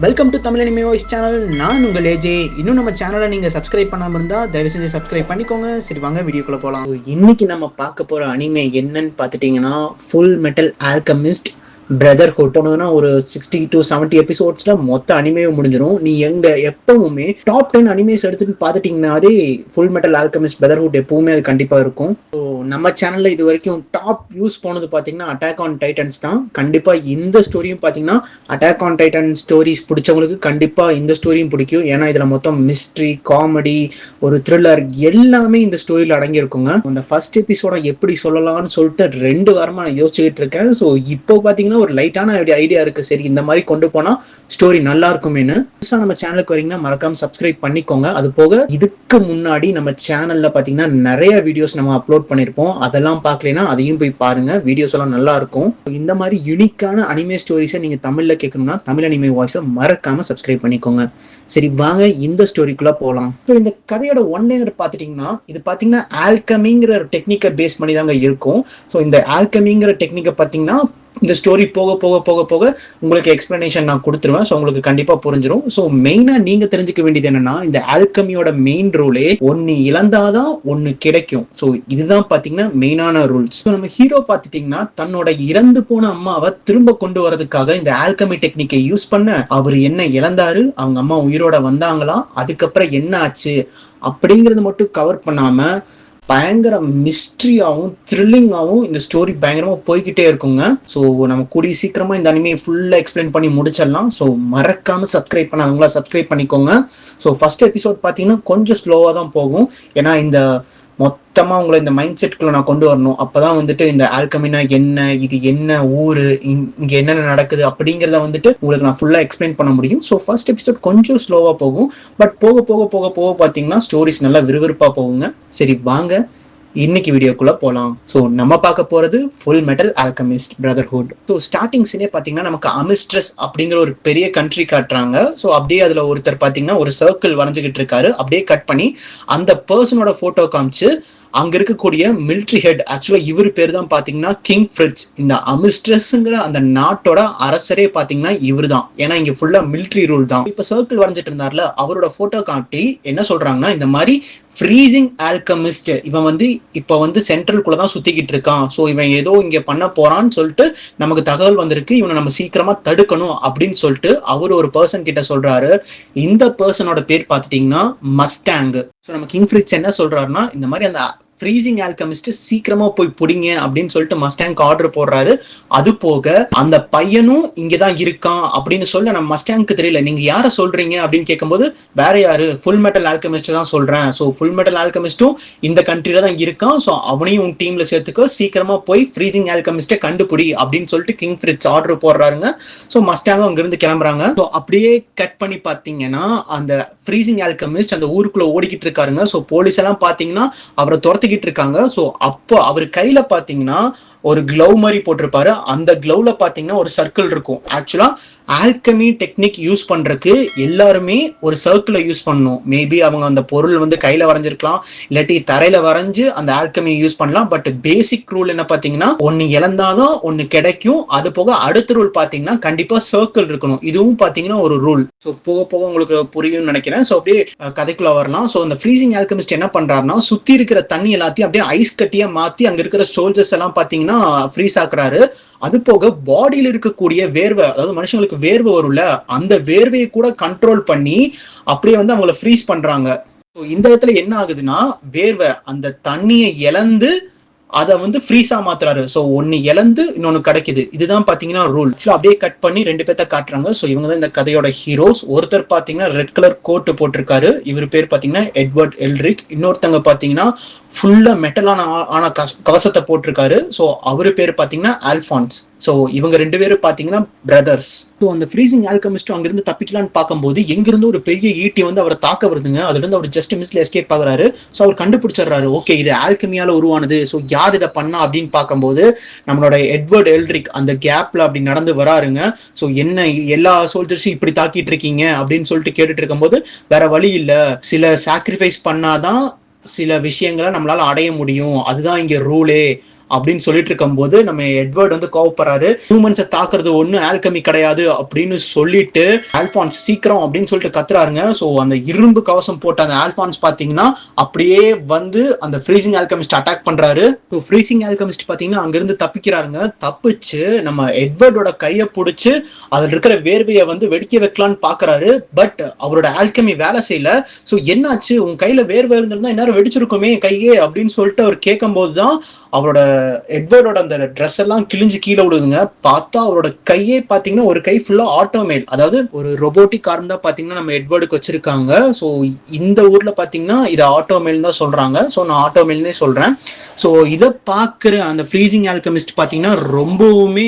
Welcome to Tamil anime voice channel. நான் உங்கள் AJ. இன்னும் நம்ம சேனலை நீங்கள் சப்ஸ்கிரைப் பண்ணாமல் இருந்தால் தயவு செஞ்சு சப்ஸ்கிரைப் பண்ணிக்கோங்க. சரி, வாங்க வீடியோக்குள்ளே போகலாம். இன்னைக்கு நம்ம பார்க்க போகிற அனிமே என்னன்னு பார்த்துட்டிங்கன்னா ஃபுல் மெட்டல் ஆல்கெமிஸ்ட் பிரதர்ஹுட். ஒரு 60 to 70 எபிசோட்ஸ்ல மொத்த அனிமேவும் முடிஞ்சிடும். நீ எப்பவுமே டாப் 10 அனிமேஸ் எடுத்துட்டு பார்த்துட்டீங்கன்னாவே ஃபுல் மெட்டல் ஆல்கெமிஸ்ட் பிரதர்ஹுட் எப்பவுமே அது கண்டிப்பா இருக்கும். ஸோ நம்ம சேனல்ல இது வரைக்கும் டாப் வியூஸ் போனது பார்த்தீங்கன்னா அட்டாக் ஆன் டைட்டன்ஸ் தான். கண்டிப்பா இந்த ஸ்டோரியும் பார்த்தீங்கன்னா அட்டாக் ஆன் டைட்டன் ஸ்டோரிஸ் பிடிச்சவங்களுக்கு கண்டிப்பா இந்த ஸ்டோரியும் பிடிக்கும். ஏன்னா இதுல மொத்தம் மிஸ்ட்ரி, காமெடி, ஒரு த்ரில்லர் எல்லாமே இந்த ஸ்டோரியில அடங்கியிருக்குங்க. அந்த ஃபர்ஸ்ட் எபிசோட எப்படி சொல்லலாம்னு சொல்லிட்டு 2 வாரமா நான் யோசிச்சுக்கிட்டு இருக்கேன். ஸோ இப்போ பார்த்தீங்கன்னா ஒரு லைட்டான ஐடியா இருக்கு. சரி, இந்த மாதிரி கொண்டு போனா ஸ்டோரி நல்லா இருக்குமேனு. நம்ம சேனலுக்கு வரீங்கன்னா மறக்காம சப்ஸ்கிரைப் பண்ணிக்கோங்க. அது போக இதுக்கு முன்னாடி நம்ம சேனல்ல பாத்தீங்கன்னா நிறைய வீடியோஸ் நம்ம அப்லோட் பண்ணிருப்போம். அதெல்லாம் பார்க்கலனா அதையும் போய் பாருங்க. வீடியோஸ் எல்லாம் நல்லா இருக்கும். இந்த மாதிரி யூனிக்கான அனிமே ஸ்டோரிஸை நீங்க தமிழ்ல கேட்கணும்னா தமிழ் அனிமே வாய்ஸை மறக்காம சப்ஸ்கிரைப் பண்ணிக்கோங்க. சரி, வாங்க இந்த ஸ்டோரிக்குள்ள போலாம். இந்த கதையோட ஒன்லைனர் பாத்துட்டீங்கன்னா இது பாத்தீங்கன்னா ஆல்கமிங்கிற டெக்னிக்கை பேஸ் பண்ணி தாங்க இருக்கும். ஸோ இந்த ஆல்கமிங்கிற டெக்னிக்கை பாத்தீங்கன்னா இந்த ஸ்டோரி போக போக போக போக உங்களுக்கு எக்ஸ்பிளனேஷன் நான் கொடுத்துருவேன். ஸோ உங்களுக்கு கண்டிப்பா புரிஞ்சிடும். ஸோ மெயினா நீங்க தெரிஞ்சுக்க வேண்டியது என்னன்னா, இந்த ஆல்கமியோட மெயின் ரூலே ஒன்னு இழந்தாதான் ஒன்னு கிடைக்கும். ஸோ இதுதான் பாத்தீங்கன்னா மெயினான ரூல்ஸ். நம்ம ஹீரோ பாத்துட்டீங்கன்னா தன்னோட இறந்து போன அம்மாவை திரும்ப கொண்டு வரதுக்காக இந்த ஆல்கமி டெக்னிக்கை யூஸ் பண்ண அவர் என்ன இழந்தாரு, அவங்க அம்மா உயிரோட வந்தாங்களா, அதுக்கப்புறம் என்ன ஆச்சு அப்படிங்கறது மட்டும் கவர் பண்ணாம பயங்கர மிஸ்ட்ரியாவும் த்ரில்லிங்காகவும் இந்த ஸ்டோரி பயங்கரமா போய்கிட்டே இருக்குங்க. ஸோ நம்ம கூடிய சீக்கிரமா இந்த அனிமையை ஃபுல்லா எக்ஸ்பிளைன் பண்ணி முடிச்சிடலாம். ஸோ மறக்காம சப்ஸ்கிரைப் பண்ணாதவங்களா சப்ஸ்கிரைப் பண்ணிக்கோங்க. ஸோ ஃபர்ஸ்ட் எபிசோட் பார்த்தீங்கன்னா கொஞ்சம் ஸ்லோவா தான் போகும். ஏன்னா இந்த மொத்தமா உங்களை இந்த மைண்ட் செட்குள்ள நான் கொண்டு வரணும். அப்பதான் இந்த ஆல்கமினா என்ன, இது என்ன ஊரு, இங்க என்னென்ன நடக்குது அப்படிங்கிறத உங்களுக்கு நான் ஃபுல்லா எக்ஸ்பிளைன் பண்ண முடியும். ஸோ ஃபர்ஸ்ட் எபிசோட் கொஞ்சம் ஸ்லோவா போகும். பட் போக போக போக போக பாத்தீங்கன்னா ஸ்டோரிஸ் நல்லா விறுவிறுப்பா போகுங்க. சரி, வாங்க இன்னைக்கு வீடியோக்குள்ள போலாம். ஸோ நம்ம பார்க்க போறது full metal alchemist brotherhood. So starting சீனே பாத்தீங்கன்னா நமக்கு அமிஸ்ட்ரஸ் அப்படிங்கிற ஒரு பெரிய கண்ட்ரி காட்டுறாங்க. ஸோ அப்படியே அதுல ஒருத்தர் பாத்தீங்கன்னா ஒரு சர்க்கிள் வரைஞ்சுக்கிட்டு இருக்காரு. அப்படியே கட் பண்ணி அந்த பர்சனோட போட்டோ காமிச்சு அங்க இருக்கக்கூடிய மிலிட்ரி ஹெட், ஆக்சுவலா இவர் பேர் தான் பாத்தீங்கன்னா கிங் ஃபிரிட்ஸ். இந்த அமிஸ்ட்ரஸ்ங்கிற அந்த நாட்டோட அரசரே பாத்தீங்கன்னா இவர் தான். ஏன்னா இங்க ஃபுல்லா மிலிட்ரி ரூல் தான். இப்ப சர்க்கிள் வரைஞ்சிட்டு இருந்தார்ல, அவரோட போட்டோ காட்டி என்ன சொல்றாங்கன்னா, இந்த மாதிரி ஃப்ரீசிங் ஆல்கெமிஸ்ட் இவன் இப்ப சென்ட்ரல்குள்ள தான் சுத்திக்கிட்டு இருக்கான். ஸோ இவன் ஏதோ இங்க பண்ண போறான்னு சொல்லிட்டு நமக்கு தகவல் வந்திருக்கு. இவனை நம்ம சீக்கிரமா தடுக்கணும் அப்படின்னு சொல்லிட்டு அவர் ஒரு பர்சன் கிட்ட சொல்றாரு. இந்த பர்சனோட பேர் பாத்துட்டீங்கன்னா மஸ்டாங். ஸோ நம்ம கிங் ஃபிரிட்ஸ் என்ன சொல்றாருன்னா, இந்த மாதிரி அந்த ஃப்ரீசிங் ஆல்கெமிஸ்ட் சீக்கிரமா போய் பிடிங்க அப்படின்னு சொல்லிட்டு மஸ்டாங்க் ஆர்டர் போடுறாரு. அது போக அந்த பையனும் இங்கதான் இருக்கான் அப்படின்னு சொல்ல நம்ம மஸ்டாங்க்கு தெரியல. நீங்க யார சொல்றீங்க அப்படின்னு கேட்கும்போது, வேற யாரு, ஃபுல் மெட்டல் ஆல்கெமிஸ்ட் தான் சொல்றேன். ஸோ ஃபுல் மெட்டல் ஆல்கெமிஸ்டும் இந்த கண்ட்ரில தான் இருக்கான். ஸோ அவனையும் உன் டீம்ல சேர்த்துக்கோ, சீக்கிரமா போய் ஃப்ரீசிங் ஆல்கெமிஸ்ட கண்டுபிடி அப்படின்னு சொல்லிட்டு கிங் ஃபிரிட்ஸ் ஆர்டர் போடுறாருங்க. ஸோ மஸ்டாங்கும் அங்கிருந்து கிளம்புறாங்க. ஸோ அப்படியே கட் பண்ணி பாத்தீங்கன்னா அந்த ஃப்ரீசிங் ஆல்கெமிஸ்ட் அந்த ஊருக்குள்ள ஓடிக்கிட்டு இருக்காருங்க. ஸோ போலீஸ் எல்லாம் பாத்தீங்கன்னா அவரை துரத்திக்கிட்டு இருக்காங்க. ஸோ அப்போ அவர் கையில பாத்தீங்கன்னா ஒரு கிளவ் மாதிரி போட்டிருப்பாரு. அந்த கிளவ்ல பாத்தீங்கன்னா ஒரு சர்க்கிள் இருக்கும். ஆக்சுவலா ஆல்கமி டெக்னிக் யூஸ் பண்றதுக்கு எல்லாருமே ஒரு சர்க்கிளை யூஸ் பண்ணணும். மேபி அவங்க அந்த பொருள் கையில வரைஞ்சிருக்கலாம், இல்லாட்டி தரையில வரைஞ்சு அந்த ஆல்கமி யூஸ் பண்ணலாம். பட் பேசிக் ரூல் என்ன பாத்தீங்கன்னா, ஒன்னு இழந்தாதான் ஒன்னு கிடைக்கும். அது போக அடுத்த ரூல் பாத்தீங்கன்னா கண்டிப்பா சர்க்கிள் இருக்கணும். இதுவும் பாத்தீங்கன்னா ஒரு ரூல். ஸோ போக போக உங்களுக்கு புரியும்னு நினைக்கிறேன். ஸோ அப்படியே கதைக்குள்ள வரலாம். ஸோ அந்த ஃப்ரீசிங் ஆல்கெமிஸ்ட் என்ன பண்றாருன்னா, சுத்தி இருக்கிற தண்ணி எல்லாத்தையும் அப்படியே ஐஸ் கட்டியா மாத்தி அங்க இருக்கிற சோல்ஜர்ஸ் எல்லாம் பாத்தீங்கன்னா ஃப்ரீஸ் ஆக்குறாரு. அது போக பாடியில இருக்கக்கூடிய வேர்வை, அதாவது மனுஷங்களுக்கு வேர்வை வரும்ல, அந்த வேர்வையை கூட கண்ட்ரோல் பண்ணி அப்படியே அவங்கள ஃப்ரீஸ் பண்றாங்க. இந்த இடத்துல என்ன ஆகுதுன்னா, வேர்வை அந்த தண்ணியை இழந்து அதை ஃப்ரீஸா மாத்துறாரு. சோ ஒன்னு இழந்து இன்னொன்னு கிடைக்குது. இதுதான் பாத்தீங்கன்னா ரூல். அப்படியே கட் பண்ணி 2 பேர்த்த காட்டுறாங்க. சோ இவங்க தான் இந்த கதையோட ஹீரோஸ். ஒருத்தர் பாத்தீங்கன்னா ரெட் கலர் கோட் போட்டிருக்காரு. இவர் பேர் பாத்தீங்கன்னா எட்வர்ட் எல்ரிக். இன்னொருத்தங்க பாத்தீங்கன்னா ஃபுல்லா மெட்டலான கவசத்தை போட்டிருக்காரு. சோ அவரு பேர் பாத்தீங்கன்னா ஆல்பான்ஸ். சோ இவங்க 2 பேரும் பாத்தீங்கன்னா பிரதர்ஸ். ஸோ அந்த ஃப்ரீசிங் ஆல்கெமிஸ்ட் அங்கிருந்து தப்பிக்கலான்னு பார்க்கும்போது எங்கிருந்து ஒரு பெரிய ஈட்டி அவரை தாக்க வருதுங்க. அதுல இருந்து அவர் ஜஸ்ட் மிஸ்ல எஸ்கேப் ஆகுறாரு. ஸோ அவர் கண்டுபிடிச்சிடுறாரு, ஓகே இது ஆல்கெமியால உருவானது. ஸோ யார் இதை பண்ணா அப்படின்னு பார்க்கும்போது நம்மளோட எட்வர்ட் எல்ரிக் அந்த கேப்ல அப்படி நடந்து வராருங்க. ஸோ என்ன எல்லா சோல்ஜர்ஸும் இப்படி தாக்கிட்டு இருக்கீங்க அப்படின்னு சொல்லிட்டு கேட்டுட்டு இருக்கும்போது, வேற வழி இல்ல, சில சாக்ரிஃபைஸ் பண்ணாதான் சில விஷயங்களை நம்மளால அடைய முடியும், அதுதான் இங்க ரூலே அப்படின்னு சொல்லிட்டு இருக்கும் போது நம்ம எட்வர்ட் வந்து கோவப்படுறாரு. ஹியூமன்ஸை தாக்குறது ஒண்ணு ஆல்கமி கிடையாது அப்படின்னு சொல்லிட்டு ஆல்பான்ஸ் சீக்கிரம் அப்படின்னு சொல்லிட்டு கத்துறாருங்க. ஸோ அந்த இரும்பு கவசம் போட்ட அந்த ஆல்பான்ஸ் பாத்தீங்கன்னா அப்படியே வந்து அந்த ஃப்ரீசிங் ஆல்கமிஸ்ட் அட்டாக் பண்றாரு. ஸோ ஃப்ரீசிங் ஆல்கமிஸ்ட் பாத்தீங்கன்னா அங்கிருந்து தப்பிக்கிறாருங்க. தப்பிச்சு நம்ம எட்வர்டோட கையை பிடிச்சு அதுல இருக்கிற வேர்வையை வந்து வெடிக்க வைக்கலான்னு பாக்குறாரு. பட் அவரோட ஆல்கமி வேலை செய்யல. ஸோ என்னாச்சு, உன் கையில வேர்வை இருந்திருந்தா எல்லாரும் வெடிச்சிருக்குமே கையே அப்படின்னு சொல்லிட்டு அவர் கேட்கும் போதுதான் அவரோட எட்வர்டோட அந்த ட்ரெஸ் எல்லாம் கிழிஞ்சு கீழே விடுதுங்க. பார்த்தா அவரோட கையே பாத்தீங்கன்னா ஒரு கை ஃபுல்லா ஆட்டோமேல், அதாவது ஒரு ரொபோட்டிக் ஆர்ம் தான் பாத்தீங்கன்னா நம்ம எட்வர்டுக்கு வச்சிருக்காங்க. ஸோ இந்த ஊர்ல பாத்தீங்கன்னா இதை ஆட்டோமேல் தான் சொல்றாங்க. ஸோ நான் ஆட்டோமேல்னே சொல்றேன். ஸோ இதை பார்க்குற அந்த ஃப்ரீசிங் ஆல்கமிஸ்ட் பார்த்தீங்கன்னா ரொம்பவுமே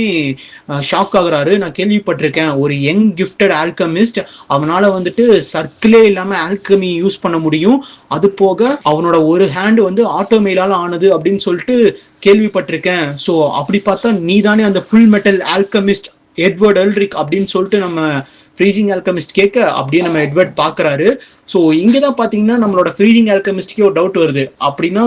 ஷாக் ஆகுறாரு. நான் கேள்விப்பட்டிருக்கேன் ஒரு யங் கிஃப்டட் ஆல்கமிஸ்ட் அவனால வந்துட்டு சர்க்கிளே இல்லாமல் ஆல்கமி யூஸ் பண்ண முடியும், அது போக அவனோட ஒரு ஹேண்ட் வந்து ஆட்டோமேலால ஆனது அப்படின்னு சொல்லிட்டு கேள்விப்பட்டிருக்கேன். ஸோ அப்படி பார்த்தா நீ தானே அந்த full metal alchemist Edward Elric அப்படின்னு சொல்லிட்டு நம்ம ஃப்ரீசிங் ஆல்கமிஸ்ட் கேட்க அப்படியே நம்ம எட்வர்ட் பாக்குறாரு. ஸோ இங்கதான் பாத்தீங்கன்னா நம்மளோட ஃப்ரீசிங் ஆல்கமிஸ்ட்கே ஒரு டவுட் வருது. அப்படின்னா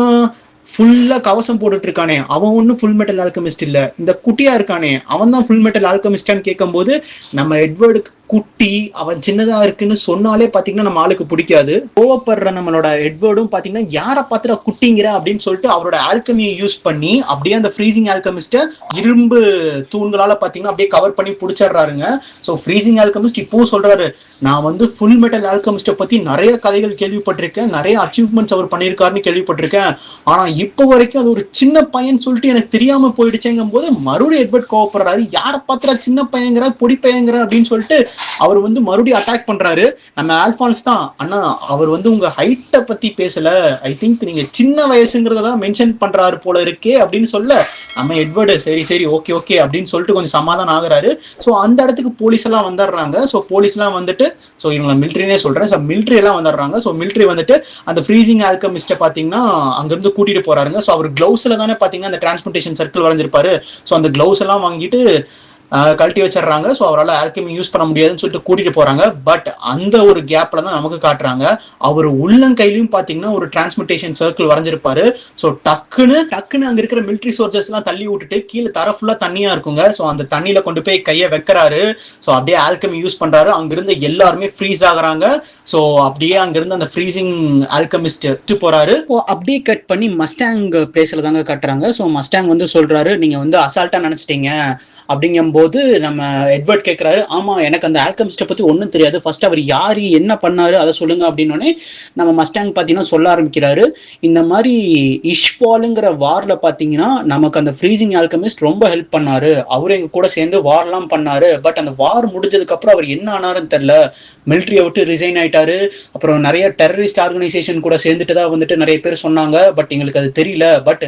ஃபுல்லா கவசம் போட்டுட்டு இருக்கானே அவன் ஒன்னும் ஃபுல் மெட்டல் ஆல்கமிஸ்ட் இல்ல, இந்த குட்டியா இருக்கானே அவன் தான் ஃபுல் மெட்டல் ஆல்கமிஸ்டான்னு கேட்கும் போது நம்ம எட்வர்டுக்கு குட்டி அவன் சின்னதா இருக்குன்னு சொன்னாலே பாத்தீங்கன்னா நம்ம ஆளுக்கு பிடிக்காது. கோவப்படுற நம்மளோட எட்வர்டும் பாத்தீங்கன்னா யாரை பார்த்துட குட்டிங்கிற அப்படின்னு சொல்லிட்டு அவரோட ஆல்கமியை யூஸ் பண்ணி அப்படியே அந்த ஃப்ரீசிங் ஆல்கமிஸ்ட இரும்பு தூண்களால பாத்தீங்கன்னா அப்படியே கவர் பண்ணி பிடிச்சிடுறாருங்க. ஸோ ஃப்ரீசிங் ஆல்கமிஸ்ட் இப்பவும் சொல்றாரு, நான் வந்து ஃபுல் மெட்டல் ஆல்கமிஸ்ட பத்தி நிறைய கதைகள் கேள்விப்பட்டிருக்கேன், நிறைய அச்சீவ்மெண்ட்ஸ் அவர் பண்ணியிருக்காருன்னு கேள்விப்பட்டிருக்கேன். ஆனா இப்போ வரைக்கும் அது ஒரு சின்ன பையன் சொல்லிட்டு எனக்கு தெரியாம போயிடுச்சேங்கும் போது மறுபடியும் எட்வர்ட் கோவப்படுறாரு. யாரை பார்த்துடா சின்ன பையங்கிற பொடி பையங்கிற அப்படின்னு சொல்லிட்டு அவர் வந்து மறுபடியும் அட்டாக் பண்றாரு. நம்ம ஆல்பான்ஸ் தான், ஆனா அவர் வந்து உங்க ஹைட்டை பத்தி பேசல, ஐ திங்க் நீங்க சின்ன வயசுங்கிறத மென்ஷன் பண்றாரு போல இருக்கே அப்படின்னு சொல்ல நம்ம எட்வர்டு சரி சரி ஓகே ஓகே அப்படின்னு சொல்லிட்டு கொஞ்சம் சமாதானம் ஆகுறாரு. ஸோ அந்த இடத்துக்கு போலீஸ் எல்லாம் வந்துடுறாங்க. ஸோ போலீஸ் எல்லாம் வந்துட்டு, ஸோ இவங்க மிலிட்ரினே சொல்றேன், ஸோ மிலிட்ரி எல்லாம் வந்துடுறாங்க. ஸோ மிலிட்ரி வந்துட்டு அந்த ஃப்ரீசிங் ஆல்கமிஸ்ட பாத்தீங்கன்னா அங்கிருந்து கூட்டிட்டு போறாருங்க. ஸோ அவர் கிளவுஸ்ல தானே பாத்தீங்கன்னா அந்த டிரான்ஸ்போர்டேஷன் சர்க்கிள் வரைஞ்சிருப்பாரு. ஸோ அந்த கிளவுஸ் எல்லாம் வாங்கிட்டு கழட்டி வச்சிடறாங்க. ஸோ அவரால் ஆல்கமி யூஸ் பண்ண முடியாதுன்னு சொல்லிட்டு கூட்டிட்டு போறாங்க. பட் அந்த ஒரு கேப்ல தான் நமக்கு காட்டுறாங்க அவர் உள்ளங்கையிலையும் பாத்தீங்கன்னா ஒரு டிரான்ஸ்மிட்டேஷன் சர்க்கிள் வரைஞ்சிருப்பாரு. ஸோ டக்குன்னு அங்க இருக்கிற மிலிட்ரி சோல்ஜர்ஸ் எல்லாம் தள்ளி விட்டுட்டு கீழே தர ஃபுல்லா தண்ணியா இருக்குங்க. ஸோ அந்த தண்ணியில கொண்டு போய் கையை வைக்கிறாரு. ஸோ அப்படியே ஆல்கமி யூஸ் பண்றாரு. அங்கிருந்து எல்லாருமே ஃப்ரீஸ் ஆகுறாங்க. ஸோ அப்படியே அங்கிருந்து அந்த ஃப்ரீசிங் ஆல்கமிஸ்ட் போறாரு. அப்படியே கட் பண்ணி மஸ்டாங் பிளேஸ்ல தாங்க கட்டுறாங்க. ஸோ மஸ்டாங் வந்து சொல்றாரு, நீங்க வந்து அசால்ட்டா நினைச்சிட்டீங்க அப்படிங்கும்போது நம்ம எட்வர்ட் கேட்கிறாரு, ஆமா எனக்கு அந்த ஆல்கமிஸ்ட்டை பத்தி ஒன்றும் தெரியாது, ஃபர்ஸ்ட் அவர் யாரு என்ன பண்ணாரு அதை சொல்லுங்க அப்படின்னோடனே நம்ம மஸ்டாங் பார்த்தீங்கன்னா சொல்ல ஆரம்பிக்கிறாரு, இந்த மாதிரி இஷ்வாலுங்கிற வார்ல பார்த்தீங்கன்னா நமக்கு அந்த ஃப்ரீசிங் ஆல்கமிஸ்ட் ரொம்ப ஹெல்ப் பண்ணாரு, அவரு எங்க கூட சேர்ந்து வார்லாம் பண்ணாரு. பட் அந்த வார் முடிஞ்சதுக்கு அப்புறம் அவர் என்ன ஆனாருன்னு தெரியல, மிலிட்ரியை விட்டு ரிசைன் ஆயிட்டாரு. அப்புறம் நிறைய டெரரிஸ்ட் ஆர்கனைசேஷன் கூட சேர்ந்துட்டு தான் வந்துட்டு நிறைய பேர் சொன்னாங்க. பட் எங்களுக்கு அது தெரியல. பட்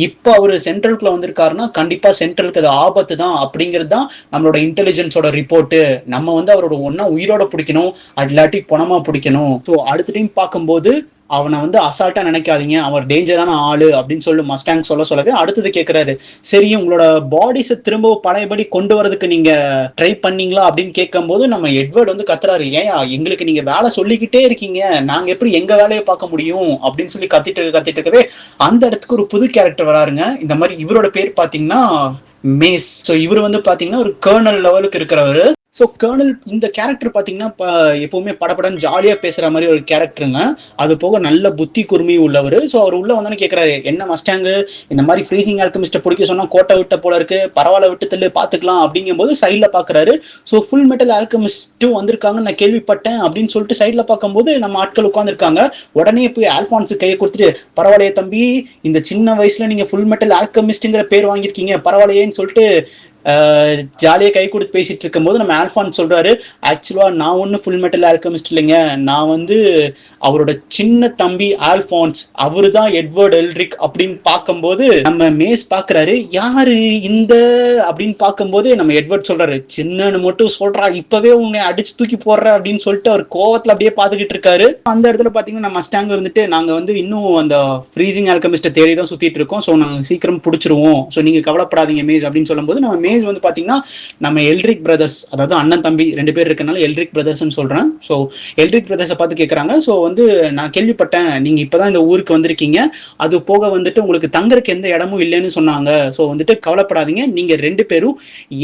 இப்போ அவர் சென்ட்ரலுக்குள்ள வந்திருக்காருன்னா கண்டிப்பா சென்ட்ரலுக்கு அது ஆபத்து தான் அப்படிங்கிறது தான் நம்மளோட இன்டெலிஜென்ஸோட ரிப்போர்ட். நம்ம வந்து அவரோட ஒன்னா உயிரோட பிடிக்கணும், அட்லாட்டி பணமா பிடிக்கணும். ஸோ அடுத்த டைம் பார்க்கும்போது அவனை வந்து அசால்ட்டா நினைக்காதீங்க, அவர் டேஞ்சரான ஆளு அப்படின்னு சொல்லி மஸ்டாங் சொல்லவே அடுத்தது கேட்கிறாரு, சரி உங்களோட பாடிஸை திரும்ப பழையபடி கொண்டு வரதுக்கு நீங்க ட்ரை பண்ணீங்களா அப்படின்னு கேட்கும் போது நம்ம எட்வர்ட் வந்து கத்துறாரு, ஏன் எங்களுக்கு நீங்க வேலை சொல்லிக்கிட்டே இருக்கீங்க, நாங்க எப்படி எங்க வேலையை பார்க்க முடியும் அப்படின்னு சொல்லி கத்திட்டு இருக்கவே அந்த இடத்துக்கு ஒரு புது கேரக்டர் வராருங்க. இந்த மாதிரி இவரோட பேர் பாத்தீங்கன்னா மேஸ். ஸோ இவர் வந்து பாத்தீங்கன்னா ஒரு கர்னல் லெவலுக்கு இருக்கிறவரு. ஸோ கர்னல் இந்த கேரக்டர் பார்த்தீங்கன்னா எப்பவுமே படப்படன்னு ஜாலியாக பேசுகிற மாதிரி ஒரு கேரக்டருங்க. அது போக நல்ல புத்தி குறுமி உள்ளவர். ஸோ அவர் உள்ள வந்தோன்னு கேட்குறாரு, என்ன மஸ்டாங்கு இந்த மாதிரி ஃப்ரீசிங் ஆல்கமிஸ்ட்டை பிடிக்க சொன்னால் கோட்டை விட்ட போல இருக்கு, பரவாயில்ல விட்டு தள்ளு பார்த்துக்கலாம் அப்படிங்கும்போது சைடில் பார்க்குறாரு. ஸோ ஃபுல் மெட்டல் ஆல்கமிஸ்ட்டும் வந்திருக்காங்கன்னு நான் கேள்விப்பட்டேன் அப்படின்னு சொல்லிட்டு சைடில் பார்க்கும்போது நம்ம ஆட்கள் உட்காந்துருக்காங்க. உடனே போய் ஆல்பான்ஸு கையை கொடுத்துட்டு, பரவாயில்லையே தம்பி, இந்த சின்ன வயசுல நீங்கள் ஃபுல் மெட்டல் ஆல்கமிஸ்ட்டுங்கிற பேர் வாங்கியிருக்கீங்க, பரவாயில்லையேன்னு சொல்லிட்டு ஜாலியா கை கொடுத்து பேசிட்டு இருக்கும் போது நம்ம ஆல்பான்ஸ் சொல்றாரு, ஆக்சுவலா நான் ஒன்னும் ஃபுல் மெட்டல் ஆல்கமிஸ்ட் இல்லைங்க, நான் வந்து அவரோட சின்ன தம்பி ஆல்பான்ஸ், அவரு தான் எட்வர்ட் எல்ரிக் அப்படின்னு பார்க்கும்போது நம்ம மேஸ் பாக்குறாரு, யாரு இந்த அப்படின்னு பார்க்கும்போது நம்ம எட்வர்ட் சொல்றாரு, சின்னன்னு மட்டும் சொல்றா, இப்பவே உன்னை அடிச்சு தூக்கி போடுற அப்படின்னு சொல்லிட்டு அவர் கோவத்துல அப்படியே பாத்துக்கிட்டு இருக்காரு. அந்த இடத்துல பாத்தீங்கன்னா நம்ம மஸ்டாங் இருந்துட்டு, நாங்க வந்து இன்னும் அந்த ஃப்ரீசிங் ஆல்கமிஸ்ட்டை தேடி தான் சுத்திட்டு இருக்கோம், ஸோ நாங்க சீக்கிரம் பிடிச்சிருவோம், ஸோ நீங்க கவலைப்படாதீங்க மேஸ் அப்படின்னு சொல்லும் போது நம்ம மேஸ் வந்து பாத்தீங்கன்னா நம்ம எல்ரிக் பிரதர்ஸ், அதாவது அண்ணன் தம்பி 2 பேர் இருக்கனால எல்ரிக் பிரதர்ஸ்ன்னு சொல்றேன். ஸோ எல்ரிக் பிரதர்ஸை பார்த்து கேட்கறாங்க, ஸோ வந்து நான் கேள்விப்பட்டேன் நீங்க இப்பதான் இந்த ஊருக்கு வந்திருக்கீங்க, அது போக வந்துட்டு உங்களுக்கு தங்கறதுக்கு எந்த இடமும் இல்லைன்னு சொன்னாங்க. ஸோ வந்துட்டு கவலைப்படாதீங்க, நீங்க 2 பேரும்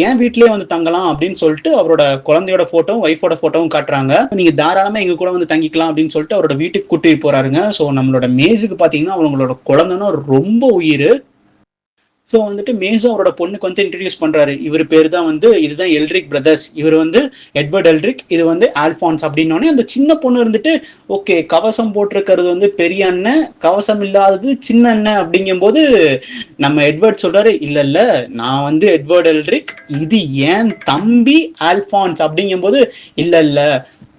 என் வீட்லயே வந்து தங்கலாம் அப்படின்னு சொல்லிட்டு அவரோட குழந்தையோட போட்டோவும் ஒய்ஃபோட போட்டோவும் காட்டுறாங்க. நீங்க தாராளமா எங்க கூட வந்து தங்கிக்கலாம் அப்படின்னு சொல்லிட்டு அவரோட வீட்டுக்கு கூட்டிட்டு போறாருங்க. ஸோ நம்மளோட மேஸுக்கு பாத்தீங்கன்னா அவங்களோட குழந்தைன்னா ரொம்ப உயிர். ஸோ வந்துட்டு மேஸும் அவரோட பொண்ணுக்கு வந்து இன்ட்ரடியூஸ் பண்றாரு. இவர் பேர் தான் வந்து, இதுதான் எல்ரிக் பிரதர்ஸ், இவர் வந்து எட்வர்ட் எல்ரிக், இது வந்து ஆல்பான்ஸ் அப்படின்னோடனே அந்த சின்ன பொண்ணு இருந்துட்டு ஓகே கவசம் போட்டிருக்கிறது வந்து பெரிய அண்ணன், கவசம் இல்லாதது சின்ன அண்ணன் அப்படிங்கும் போது நம்ம எட்வர்ட் சொல்றாரு, இல்ல இல்ல நான் வந்து எட்வர்ட் எல்ரிக், இது ஏன் தம்பி ஆல்பான்ஸ் அப்படிங்கும் போது இல்ல இல்ல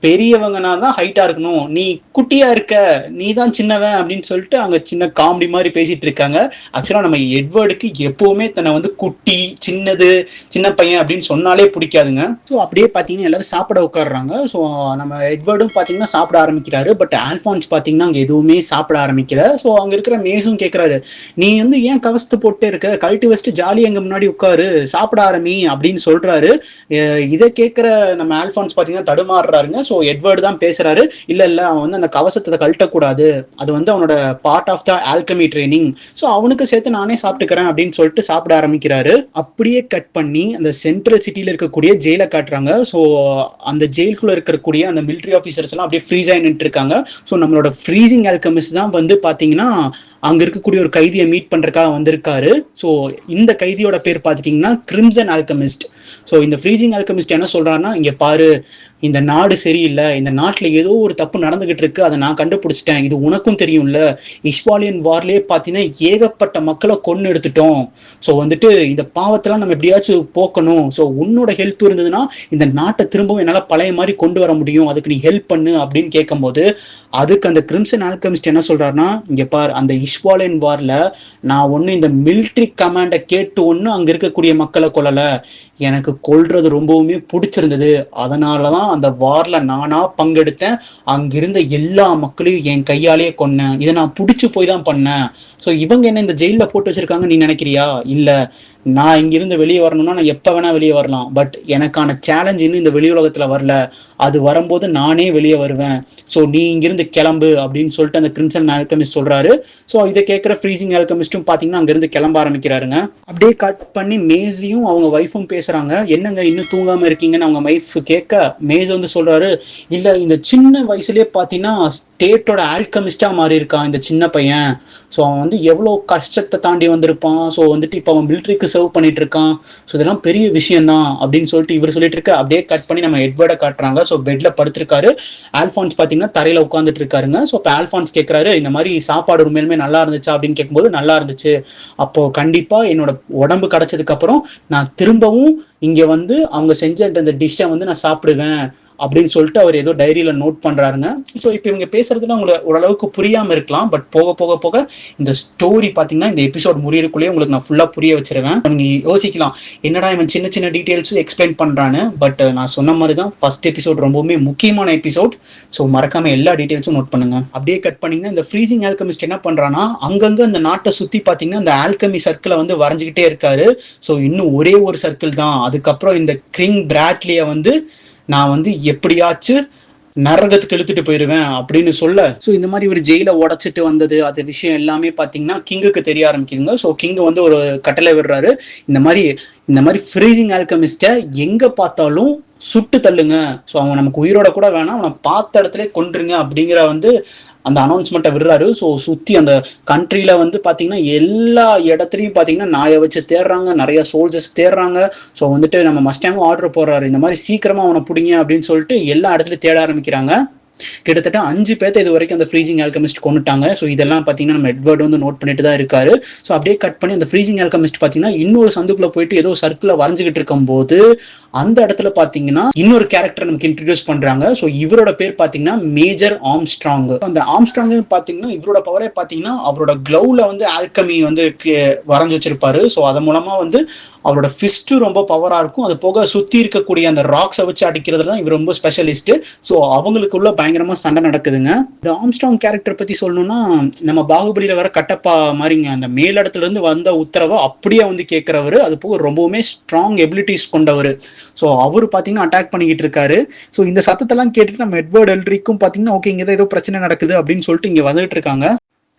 பெரியவங்கனா தான் ஹைட்டா இருக்கணும், நீ குட்டியா இருக்க, நீ தான் சின்னவன் அப்படின்னு சொல்லிட்டு அங்க சின்ன காமெடி மாதிரி பேசிட்டு இருக்காங்க. ஆக்சுவலா நம்ம எட்வர்டுக்கு எப்பவுமே தன்னை வந்து குட்டி, சின்னது, சின்ன பையன் அப்படின்னு சொன்னாலே பிடிக்காதுங்க. ஸோ அப்படியே பார்த்தீங்கன்னா எல்லாரும் சாப்பிட உட்காடுறாங்க. ஸோ நம்ம எட்வர்டும் பார்த்தீங்கன்னா சாப்பிட ஆரம்பிக்கிறாரு. பட் ஆல்பான்ஸ் பார்த்தீங்கன்னா அங்கே எதுவுமே சாப்பிட ஆரம்பிக்கல. ஸோ அங்கே இருக்கிற மேஸும் கேட்குறாரு, நீ வந்து ஏன் கவசத்தை போட்டே இருக்க, கழட்டி வச்சுட்டு ஜாலி எங்க முன்னாடி உட்காரு, சாப்பிட ஆரம்பி அப்படின்னு சொல்றாரு. இதை கேட்குற நம்ம ஆல்பான்ஸ் பார்த்தீங்கன்னா தடுமாறுறாருங்க. ஸோ எட்வர்டு தான் பேசுறாரு, இல்ல இல்ல அவன் வந்து அந்த கவசத்தை கழட்டக்கூடாது, அது வந்து அவனோட part of the alchemy training, so அவனுக்கு சேர்த்து நானே சாப்பிட்டுக்கிறேன் அப்படின்னு சொல்லிட்டு சாப்பிட ஆரம்பிக்கிறாரு. அப்படியே கட் பண்ணி அந்த சென்ட்ரல் சிட்டியில இருக்கக்கூடிய ஜெயிலை காட்டுறாங்க. ஸோ அந்த ஜெயிலுக்குள்ள இருக்கக்கூடிய அந்த மிலிட்டரி ஆஃபீஸர்ஸ் எல்லாம் அப்படியே ஃப்ரீஸ் ஆகி நின்று இருக்காங்க. ஸோ நம்மளோட ஃப்ரீசிங் ஆல்கமிஸ்ட் தான் வந்து பாத்தீங்கன்னா அங்க இருக்கக்கூடிய ஒரு கைதியை மீட் பண்றதுக்காக வந்திருக்காரு. ஸோ இந்த கைதியோட பேர் பார்த்துட்டீங்கன்னா கிரிம்சன் ஆல்கமிஸ்ட். ஸோ இந்த ஃப்ரீசிங் ஆல்கமிஸ்ட் என்ன சொல்றாருன்னா, இங்க பாரு இந்த நாடு சரியில்லை, இந்த நாட்டில் ஏதோ ஒரு தப்பு நடந்துகிட்டு இருக்கு, அதை நான் கண்டுபிடிச்சிட்டேன், இது உனக்கும் தெரியும்ல, இஸ்வாலியன் வார்லேயே பார்த்தீங்கன்னா ஏகப்பட்ட மக்களை கொன்னு எடுத்துட்டோம். ஸோ வந்துட்டு இந்த பாவத்தெல்லாம் நம்ம எப்படியாச்சும் போக்கணும், ஸோ உன்னோட ஹெல்ப் இருந்ததுன்னா இந்த நாட்டை திரும்பவும் என்னால் பழைய மாதிரி கொண்டு வர முடியும், அதுக்கு நீ ஹெல்ப் பண்ணு அப்படின்னு கேட்கும்போது அதுக்கு அந்த கிரிம்சன் ஆல்கமிஸ்ட் என்ன சொல்றாருன்னா, இங்க பார் அந்த இஸ்வாலியன் வார்ல நான் ஒன்று இந்த மிலிட்ரி கமாண்டை கேட்டு ஒன்று அங்கே இருக்கக்கூடிய மக்களை கொல்லலை, எனக்கு கொல்றது ரொம்பவுமே பிடிச்சிருந்தது, அதனாலதான் அந்த வார்ல நானா பங்கெடுத்தேன், அங்கிருந்த எல்லா மக்களையும் என் கையாலேயே கொன்னேன், இதை நான் பிடிச்சு போய் தான் பண்ணேன். ஸோ இவங்க என்ன இந்த ஜெயில போட்டு வச்சிருக்காங்க நீ நினைக்கிறியா, இல்ல நான் இங்கிருந்து வெளியே வரணும்னா நான் எப்ப வேணா வெளியே வரலாம், பட் எனக்கான சேலஞ்ச் இன்னும் இந்த வெளி உலகத்துல வரல, அது வரும்போது நானே வெளியே வருவேன், ஸோ நீ இங்கிருந்து கிளம்பு அப்படின்னு சொல்லிட்டு அந்த கிரிம்சன் ஆல்கமிஸ்ட் சொல்றாரு. ஸோ இதை கேட்கிற ஃப்ரீசிங் ஆல்கமிஸ்டும் பாத்தீங்கன்னா அங்கிருந்து கிளம்ப ஆரம்பிக்கிறாருங்க. அப்படியே கட் பண்ணி மேஸையும் அவங்க ஒய்ஃபும் பேசுறாங்க, என்னங்க இன்னும் தூங்காம இருக்கீங்கன்னு அவங்க ஒய்ஃப் கேட்க மேஸ் வந்து சொல்றாரு, இல்ல இந்த சின்ன வயசுலயே பாத்தீங்கன்னா ஸ்டேட்டோட ஆல்கமிஸ்டா மாறி இருக்கான் இந்த சின்ன பையன், ஸோ அவன் வந்து எவ்வளவு கஷ்டத்தை தாண்டி வந்திருப்பான், ஸோ வந்துட்டு இப்போ அவன் மிலிட்ரிக்கு சர்வ் பண்ணிட்டு இருக்கான், ஸோ இதெல்லாம் பெரிய விஷயம் தான் அப்படின்னு சொல்லிட்டு இவர் சொல்லிட்டு இருக்க. அப்படியே கட் பண்ணி நம்ம எட்வர்டை காட்டுறாங்க. ஸோ பெட்ல படுத்திருக்காரு. ஆல்பான்ஸ் பாத்தீங்கன்னா தரையில உட்காந்துட்டு இருக்காருங்க. ஸோ இப்போ ஆல்பான்ஸ் கேட்கிறாரு, இந்த மாதிரி சாப்பாடு உண்மையிலுமே நல்லா இருந்துச்சா அப்படின்னு கேட்கும்போது நல்லா இருந்துச்சு, அப்போ கண்டிப்பா என்னோட உடம்பு கிடைச்சதுக்கு அப்புறம் நான் திரும்பவும் இங்க வந்து அவங்க செஞ்ச அந்த டிஷ்ஷை வந்து நான் சாப்பிடுவேன் அப்படின்னு சொல்லிட்டு அவர் ஏதோ டைரியில நோட் பண்றாருங்க. ஸோ இப்போ இவங்க பேசுறதுல உங்களுக்கு ஓரளவுக்கு புரியாம இருக்கலாம், பட் போக போக போக இந்த ஸ்டோரி பாத்தீங்கன்னா இந்த எபிசோட் முடியறதுக்குள்ளேயே உங்களுக்கு நான் ஃபுல்லா புரிய வச்சிருவேன். நீங்க யோசிக்கலாம், என்னடா இவன் சின்ன சின்ன டீடைல்ஸும் எக்ஸ்பிளைன் பண்றான்னு, பட் நான் சொன்ன மாதிரி தான் ஃபர்ஸ்ட் எபிசோட் ரொம்பவுமே முக்கியமான எபிசோட். ஸோ மறக்காம எல்லா டீடைல்ஸும் நோட் பண்ணுங்க. அப்படியே கட் பண்ணீங்கன்னா இந்த ஃப்ரீசிங் ஆல்கமிஸ்ட் என்ன பண்றான்னா, அங்கங்க அந்த நாட்டை சுத்தி பாத்தீங்கன்னா இந்த ஆல்கமி சர்க்கிளை வந்து வரைஞ்சுக்கிட்டே இருக்காரு. ஸோ இன்னும் ஒரே ஒரு சர்க்கிள் தான், அதுக்கப்புறம் இந்த கிங் பிராட்லியை வந்து நான் வந்து எப்படியாச்சும் நரகத்துக்கு இழுத்துட்டு போயிருவேன் அப்படின்னு சொல்ல, ஸோ இந்த மாதிரி ஒரு ஜெயில உடைச்சிட்டு வந்தது அது விஷயம் எல்லாமே பார்த்தீங்கன்னா கிங்குக்கு தெரிய ஆரம்பிக்குதுங்க. ஸோ கிங் வந்து ஒரு கட்டளை விடுறாரு, இந்த மாதிரி ஃப்ரீசிங் ஆல்கமிஸ்ட்டை எங்க பார்த்தாலும் சுட்டு தள்ளுங்க, ஸோ அவங்க நமக்கு உயிரோட கூட வேணாம், அவனை பார்த்த இடத்துல கொன்றுங்க அப்படிங்கிற வந்து அந்த அனௌன்ஸ்மெண்ட்டை விடுறாரு. ஸோ சுற்றி அந்த கண்ட்ரியில் வந்து பார்த்தீங்கன்னா எல்லா இடத்துலையும் பார்த்தீங்கன்னா நாயை வச்சு தேடுறாங்க, நிறைய சோல்ஜர்ஸ் தேடுறாங்க. ஸோ வந்துட்டு நம்ம மஸ்டாங்கும் ஆர்டர் போடுறாரு, இந்த மாதிரி சீக்கிரமாக அவனை பிடிங்க அப்படின்னு சொல்லிட்டு எல்லா இடத்துலையும் தேட ஆரம்பிக்கிறாங்க. கிட்டத்தட்ட 5 பேர்த்த இது வரைக்கும் அந்த ஃப்ரீசிங் ஆல்கமிஸ்ட் கொண்டுட்டாங்க. ஸோ இதெல்லாம் பார்த்தீங்கன்னா நம்ம எட்வர்டு வந்து நோட் பண்ணிட்டு தான் இருக்காரு. ஸோ அப்படியே கட் பண்ணி அந்த ஃப்ரீசிங் ஆல்கமிஸ்ட் பார்த்தீங்கன்னா இன்னொரு சந்துக்குள்ள போயிட்டு ஏதோ சர்க்கிள வரைஞ்சுக்கிட்டு இருக்கும் போது அந்த இடத்துல பார்த்தீங்கன்னா இன்னொரு கேரக்டர் நமக்கு இன்ட்ரடியூஸ் பண்றாங்க. ஸோ இவரோட பேர் பார்த்தீங்கன்னா மேஜர் ஆம்ஸ்ட்ராங். அந்த ஆம்ஸ்ட்ராங் பார்த்தீங்கன்னா இவரோட பவரே பார்த்தீங்கன்னா அவரோட க்ளவுல வந்து ஆல்கமி வந்து வரைஞ்சு வச்சிருப்பாரு. ஸோ அதன் மூலமா வந்து அவரோட ஃபிஸ்ட் ரொம்ப பவரா இருக்கும். அது போக சுத்தி இருக்கக்கூடிய அந்த ராக்ஸை வச்சு அடிக்கிறதுல தான் இவர் ரொம்ப ஸ்பெஷலிஸ்ட். ஸோ அவங்களுக்குள்ள பயங்கரமா சண்டை நடக்குதுங்க. இந்த ஆம்ஸ்ட்ராங் கேரக்டர் பத்தி சொல்லணும்னா நம்ம பாகுபலியில வர கட்டப்பா மாதிரிங்க, அந்த மேலிடத்துல இருந்து வந்த உத்தரவை அப்படியே வந்து கேட்கிறவரு. அது போக ரொம்பவுமே ஸ்ட்ராங் எபிலிட்டிஸ் கொண்டவர். ஸோ அவரு பாத்தீங்கன்னா அட்டாக் பண்ணிக்கிட்டு இருக்காரு. ஸோ இந்த சத்தத்தெல்லாம் கேட்டுட்டு நம்ம எட்வர்ட் எல்ரிக்கும் பாத்தீங்கன்னா ஓகே இங்க ஏதோ பிரச்சனை நடக்குது அப்படின்னு சொல்லிட்டு இங்க வந்துட்டு இருக்காங்க.